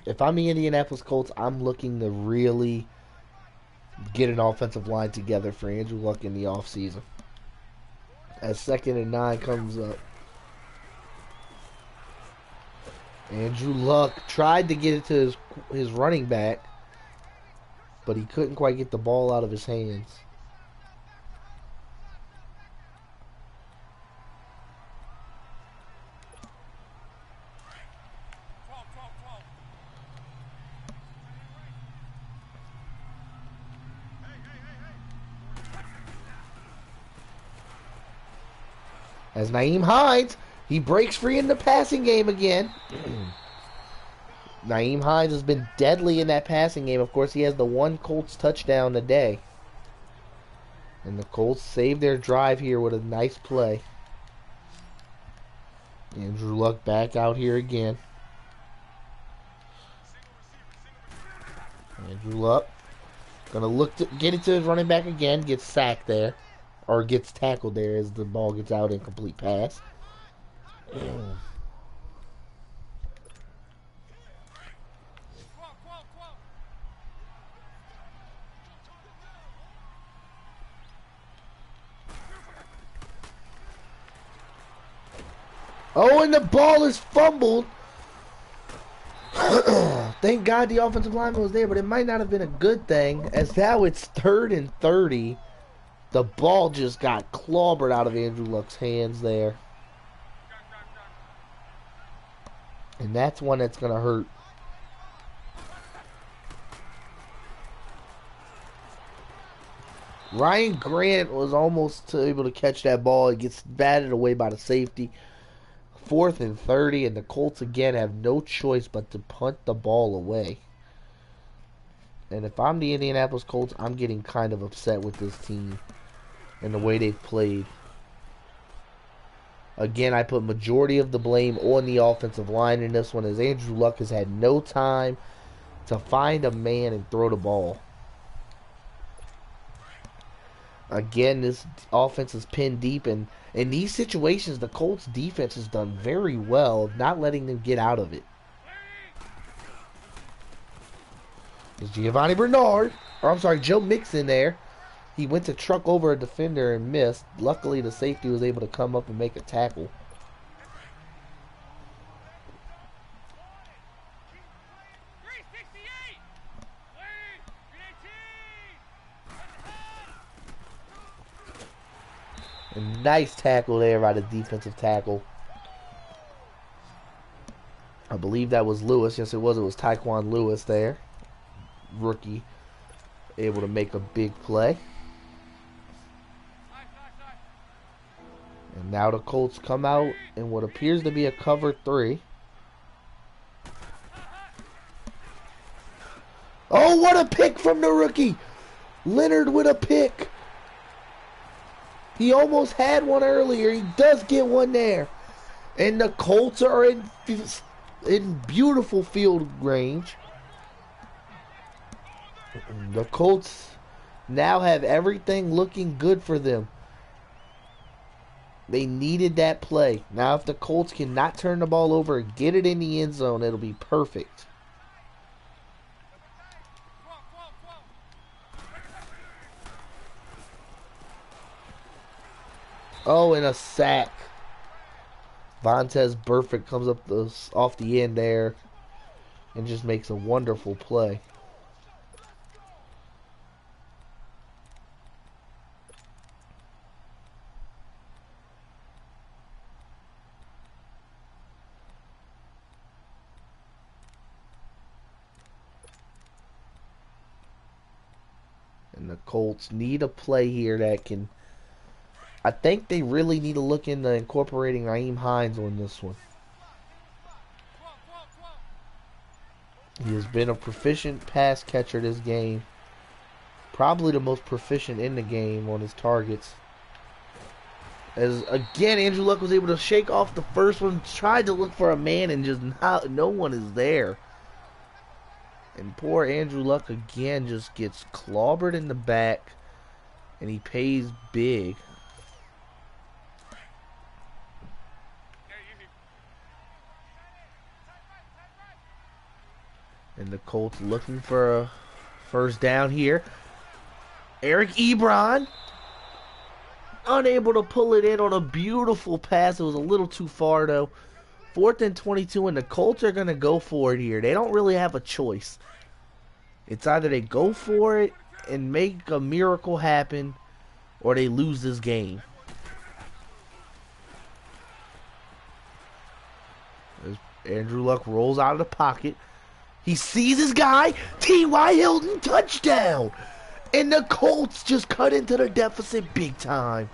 If I'm the Indianapolis Colts, I'm looking to really get an offensive line together for Andrew Luck in the offseason. As 2nd and 9 comes up. Andrew Luck tried to get it to his running back, but he couldn't quite get the ball out of his hands. As Nyheim Hines, he breaks free in the passing game again. Nyheim Hines has been deadly in that passing game. Of course, he has the 1 Colts touchdown today. And the Colts save their drive here with a nice play. Andrew Luck back out here again. Andrew Luck gonna look to get it to his running back again. Gets sacked there. Or gets tackled there as the ball gets out in complete pass. Oh, and the ball is fumbled. Thank God the offensive lineman was there, but it might not have been a good thing, as now it's 3rd and 30. The ball just got clobbered out of Andrew Luck's hands there. And that's one that's going to hurt. Ryan Grant was almost able to catch that ball. It gets batted away by the safety. 4th and 30, and the Colts again have no choice but to punt the ball away. And if I'm the Indianapolis Colts, I'm getting kind of upset with this team and the way they've played. Again, I put majority of the blame on the offensive line in this one, as Andrew Luck has had no time to find a man and throw the ball. Again, this offense is pinned deep, and in these situations, the Colts defense has done very well of not letting them get out of it. There's Giovanni Bernard, or I'm sorry, Joe Mixon there. He went to truck over a defender and missed. Luckily, the safety was able to come up and make a tackle. A nice tackle there by the defensive tackle. I believe that was Lewis. Yes, it was. It was Tyquan Lewis there. Rookie. Able to make a big play. And now the Colts come out in what appears to be a cover 3. Oh, what a pick from the rookie! Leonard with a pick. He almost had one earlier. He does get one there. And the Colts are in beautiful field range. The Colts now have everything looking good for them. They needed that play. Now, if the Colts cannot turn the ball over and get it in the end zone, it'll be perfect. Oh, and a sack. Vontez Burfict comes up off the end there and just makes a wonderful play. And the Colts need a play here that can... I think they really need to look into incorporating Nyheim Hines on this one. He has been a proficient pass catcher this game. Probably the most proficient in the game on his targets. As again, Andrew Luck was able to shake off the first one, tried to look for a man, and just no one is there. And poor Andrew Luck again just gets clobbered in the back, and he pays big. And the Colts looking for a first down here. Eric Ebron unable to pull it in on a beautiful pass. It was a little too far though. 4th and 22, and the Colts are going to go for it here. They don't really have a choice. It's either they go for it and make a miracle happen, or they lose this game. As Andrew Luck rolls out of the pocket. He sees his guy. T.Y. Hilton, touchdown. And the Colts just cut into the deficit big time.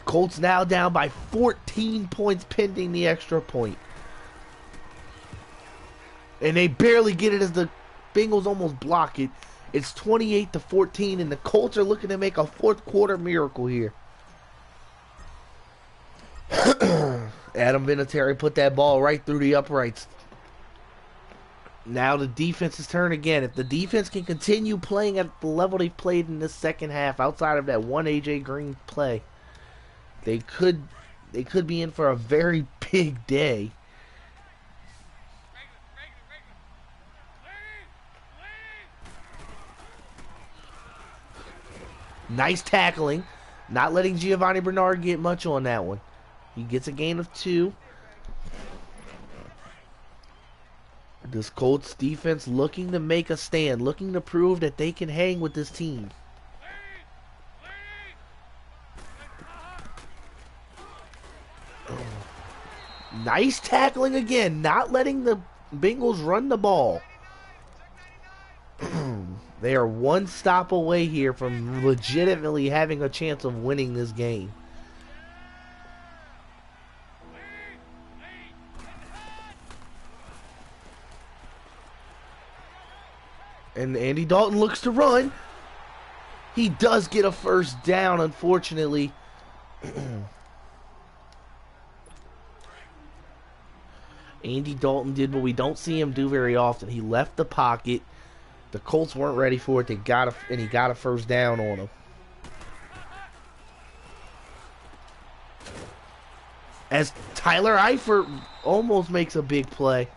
Colts now down by 14 points pending the extra point. And they barely get it as the Bengals almost block it. It's 28-14, and the Colts are looking to make a fourth quarter miracle here. Adam Vinatieri put that ball right through the uprights. Now the defense's turn again. If the defense can continue playing at the level they played in the second half, outside of that one A.J. Green play, they could be in for a very big day. Nice tackling. Not letting Giovanni Bernard get much on that one. He gets a gain of 2. This Colts defense looking to make a stand, looking to prove that they can hang with this team. Nice tackling again, not letting the Bengals run the ball. They are one stop away here from legitimately having a chance of winning this game. And Andy Dalton looks to run. He does get a first down, unfortunately. Andy Dalton did what we don't see him do very often. He left the pocket. The Colts weren't ready for it. He got a first down on him. As Tyler Eifert almost makes a big play.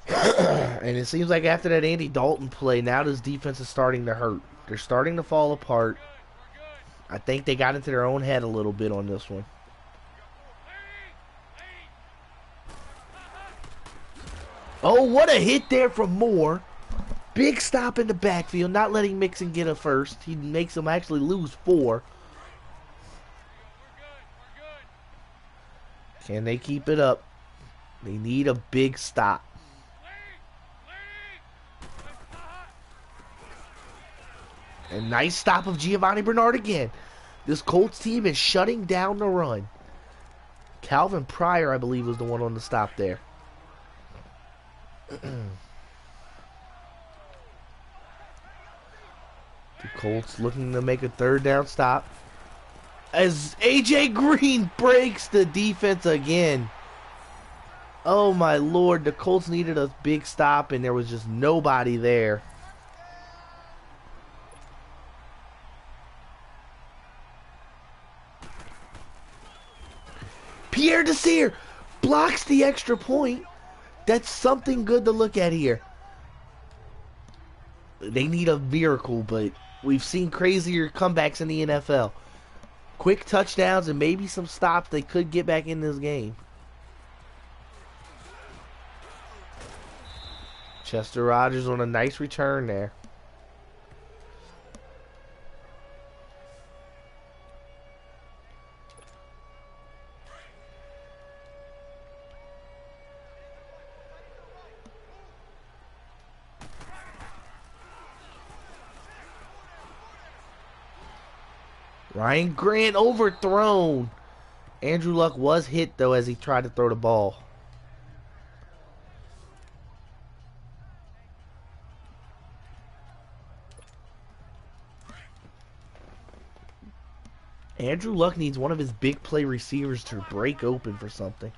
And it seems like after that Andy Dalton play, now this defense is starting to hurt. They're starting to fall apart. I think they got into their own head a little bit on this one. Oh, what a hit there from Moore. Big stop in the backfield, not letting Mixon get a first. He makes them actually lose 4. Can they keep it up? They need a big stop. A nice stop of Giovanni Bernard again. This Colts team is shutting down the run. Calvin Pryor, I believe, was the one on the stop there. The Colts looking to make a third down stop. As A.J. Green breaks the defense again. Oh my lord, the Colts needed a big stop and there was just nobody there. Pierre Desir blocks the extra point. That's something good to look at here. They need a miracle, but we've seen crazier comebacks in the NFL. Quick touchdowns and maybe some stops. They could get back in this game. Chester Rogers on a nice return there. Ryan Grant overthrown. Andrew Luck was hit, though, as he tried to throw the ball. Andrew Luck needs one of his big play receivers to break open for something.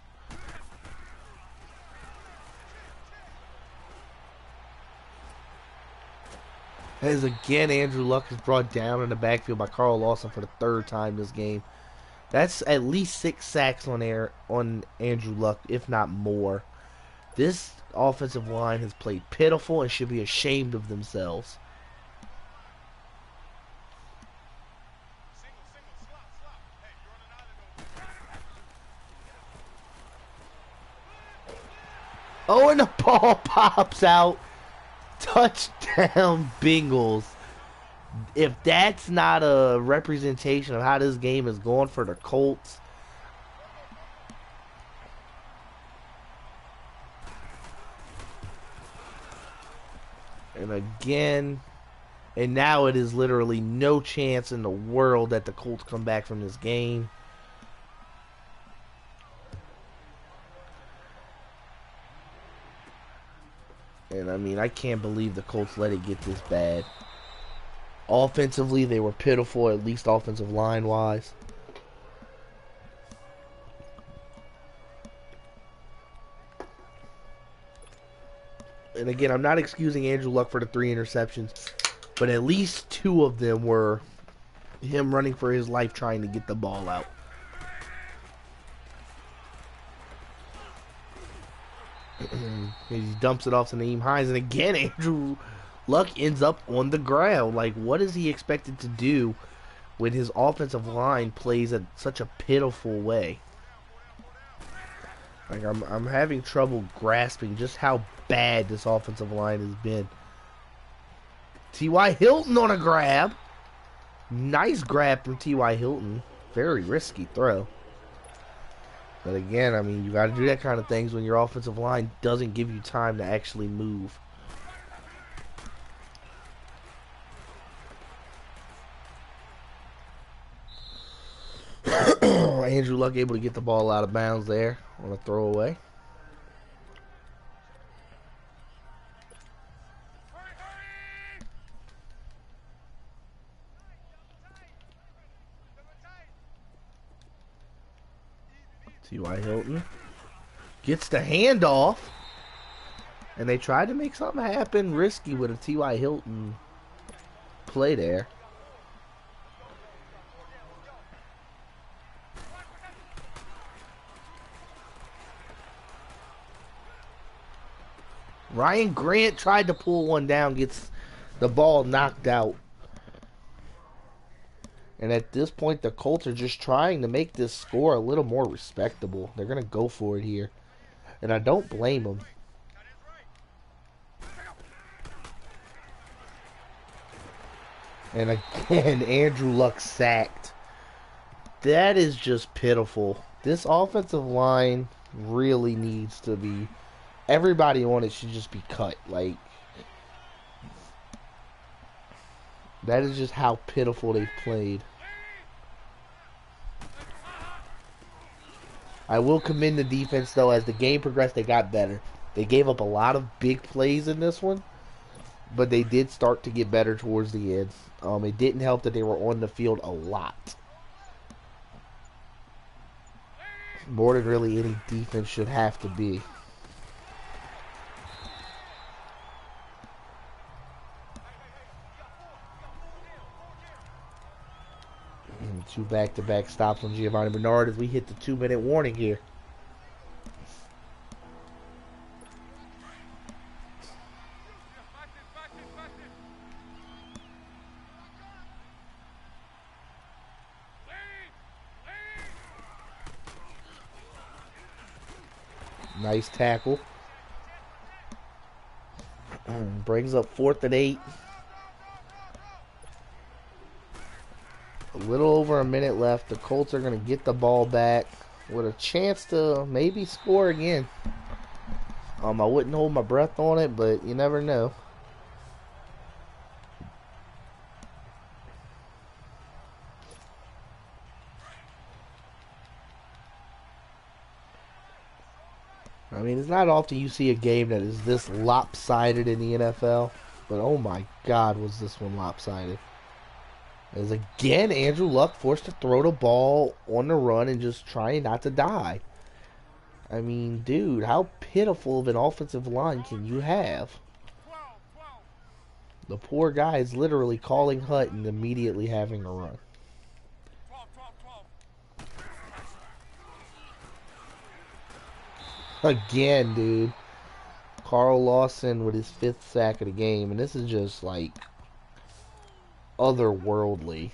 As again, Andrew Luck is brought down in the backfield by Carl Lawson for the third time this game. That's at least 6 sacks on Andrew Luck, if not more. This offensive line has played pitiful and should be ashamed of themselves. Oh, and the ball pops out. Touchdown, Bengals. If that's not a representation of how this game is going for the Colts. And again, and now it is literally no chance in the world that the Colts come back from this game. And I mean, I can't believe the Colts let it get this bad. Offensively, they were pitiful, at least offensive line-wise. And again, I'm not excusing Andrew Luck for the 3 interceptions, but at least 2 of them were him running for his life trying to get the ball out. He dumps it off to Naeem Hines, and again, Andrew Luck ends up on the ground. Like, what is he expected to do when his offensive line plays at such a pitiful way? Like, I'm having trouble grasping just how bad this offensive line has been. T.Y. Hilton on a grab. Nice grab from T.Y. Hilton. Very risky throw. But again, I mean, you got to do that kind of things when your offensive line doesn't give you time to actually move. Andrew Luck able to get the ball out of bounds there on a throwaway. T.Y. Hilton gets the handoff, and they tried to make something happen risky with a T.Y. Hilton play there. Ryan Grant tried to pull one down, gets the ball knocked out. And at this point, the Colts are just trying to make this score a little more respectable. They're going to go for it here. And I don't blame them. And again, Andrew Luck sacked. That is just pitiful. This offensive line really needs to be... Everybody on it should just be cut. Like, that is just how pitiful they've played. I will commend the defense, though. As the game progressed, they got better. They gave up a lot of big plays in this one, but they did start to get better towards the end. It didn't help that they were on the field a lot. More than really any defense should have to be. Two back-to-back stops on Giovanni Bernard as we hit the 2-minute warning here. Nice tackle. Brings up 4th and 8. A little over a minute left. The Colts are going to get the ball back with a chance to maybe score again. I wouldn't hold my breath on it, but you never know. I mean, it's not often you see a game that is this lopsided in the NFL, but oh my God, was this one lopsided. As again, Andrew Luck forced to throw the ball on the run and just trying not to die. I mean, dude, how pitiful of an offensive line can you have? The poor guy is literally calling hut and immediately having a run. Again, dude. Carl Lawson with his 5th sack of the game, and this is just like otherworldly.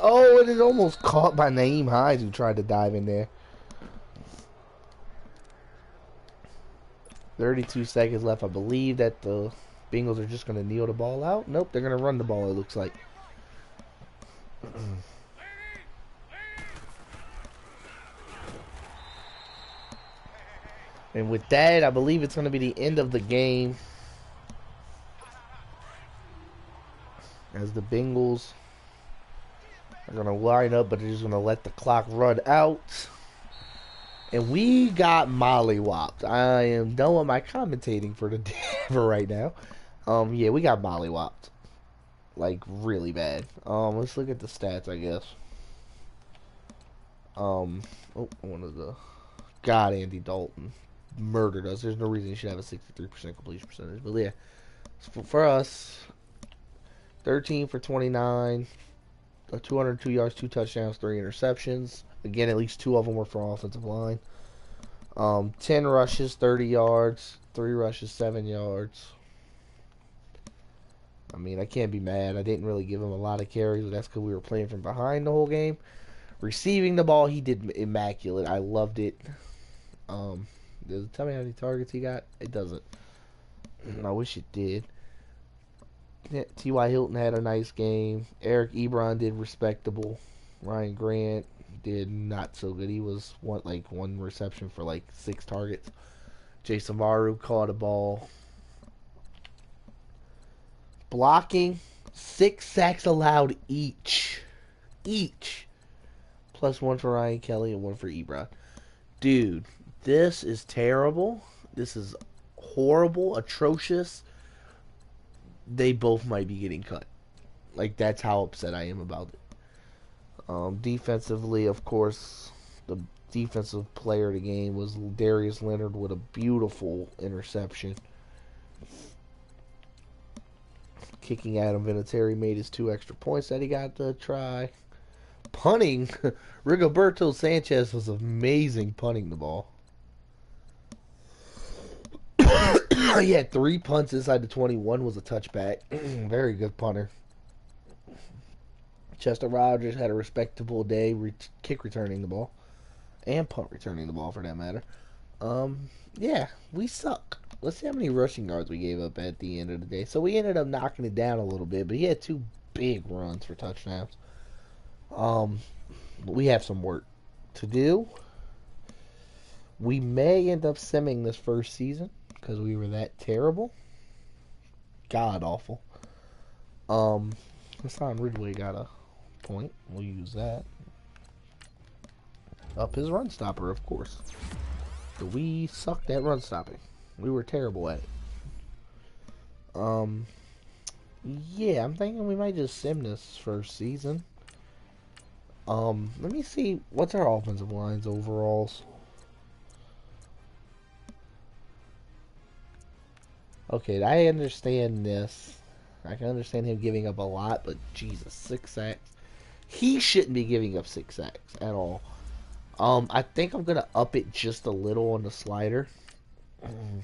Oh, and it almost caught by Naeem Hines, who tried to dive in there. 32 seconds left. I believe that the Bengals are just going to kneel the ball out. Nope, they're going to run the ball, it looks like. And with that, I believe it's going to be the end of the game. As the Bengals are going to line up, but they're just going to let the clock run out. And we got mollywopped. I am done with my commentating for the day for right now. Yeah, we got mollywopped. Like, really bad. Let's look at the stats, I guess. Oh, one of the... God, Andy Dalton murdered us. There's no reason he should have a 63% completion percentage. But yeah, for us, 13 for 29, 202 yards, 2 touchdowns, 3 interceptions. Again, at least 2 of them were from offensive line. 10 rushes, 30 yards, 3 rushes, 7 yards. I mean, I can't be mad. I didn't really give him a lot of carries, but that's because we were playing from behind the whole game. Receiving the ball, he did immaculate. I loved it. Does it tell me how many targets he got? It doesn't. I wish it did. T.Y. Hilton had a nice game. Eric Ebron did respectable. Ryan Grant did not so good. He was one reception for 6 targets. Jason Maru caught a ball. Blocking, 6 sacks allowed each. Plus 1 for Ryan Kelly and 1 for Ebron. Dude, this is terrible. This is horrible, atrocious. They both might be getting cut. That's how upset I am about it. Defensively, of course, the defensive player of the game was Darius Leonard with a beautiful interception. Kicking Adam Vinatieri made his 2 extra points that he got to try. Punting, Rigoberto Sanchez was amazing punting the ball. He had 3 punts inside the 21, was a touchback. Very good punter. Chester Rogers had a respectable day, kick returning the ball. And punt returning the ball, for that matter. Yeah, we suck. Let's see how many rushing yards we gave up at the end of the day. So we ended up knocking it down a little bit, but he had 2 big runs for touchdowns. We have some work to do. We may end up simming this first season because we were that terrible. God awful. Hassan Ridgway got a point. We'll use that. Up his run stopper, of course. But we sucked at run stopping. We were terrible at it. Yeah, I'm thinking we might just sim this first season. Let me see, what's our offensive line's overalls? Okay, I understand this. I can understand him giving up a lot, but Jesus, 6 sacks. He shouldn't be giving up 6 sacks at all. I think I'm gonna up it just a little on the slider,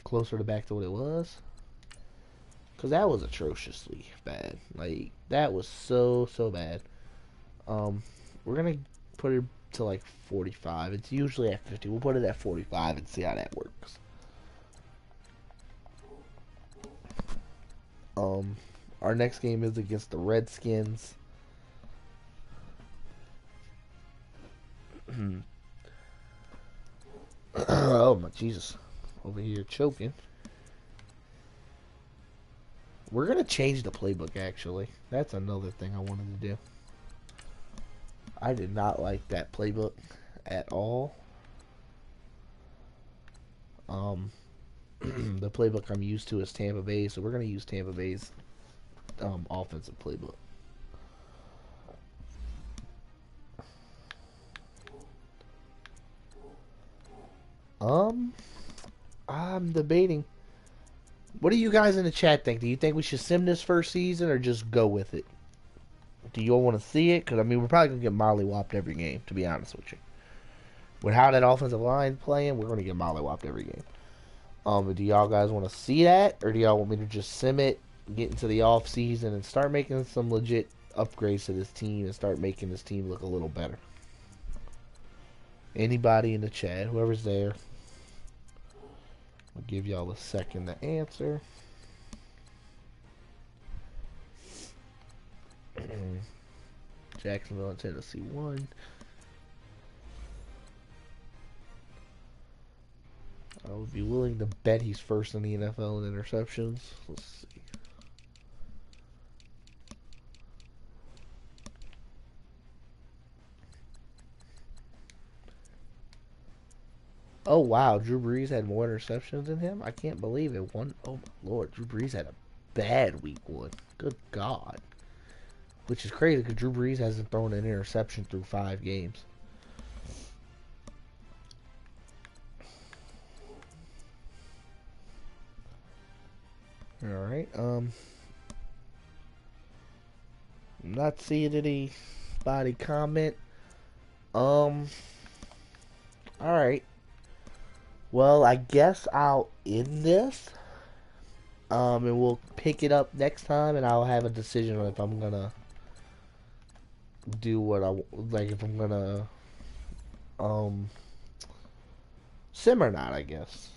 closer to back to what it was, because that was atrociously bad. Like, that was so bad. We're gonna put it to like 45. It's usually at 50. We'll put it at 45 and see how that works. Our next game is against the Redskins. Oh my Jesus. Over here choking. We're going to change the playbook, actually. That's another thing I wanted to do. I did not like that playbook at all. The playbook I'm used to is Tampa Bay, so we're going to use Tampa Bay's offensive playbook. I'm debating. What do you guys in the chat think? Do you think we should sim this first season or just go with it? Do you all want to see it? Because, I mean, we're probably going to get mollywopped every game, to be honest with you. With how that offensive line playing, we're going to get mollywopped every game. But do y'all guys want to see that? Or do y'all want me to just sim it, get into the off season, and start making some legit upgrades to this team and start making this team look a little better? Anybody in the chat, whoever's there. I'll give y'all a second to answer. Jacksonville and Tennessee won. I would be willing to bet he's first in the NFL in interceptions. Let's see. Oh, wow. Drew Brees had more interceptions than him? I can't believe it. Oh, my Lord. Drew Brees had a bad week 1. Good God. Which is crazy because Drew Brees hasn't thrown an interception through 5 games. Alright, I'm not seeing anybody comment. Alright. Well, I guess I'll end this. And we'll pick it up next time, and I'll have a decision on if I'm gonna do what if I'm gonna, sim or not, I guess.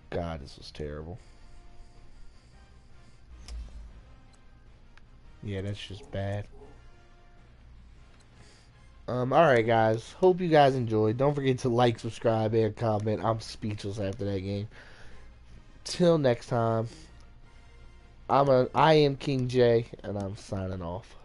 God, this was terrible. Yeah, that's just bad. Alright guys, hope you guys enjoyed. Don't forget to like, subscribe, and comment. I'm speechless after that game. Till next time, I am King J, and I'm signing off.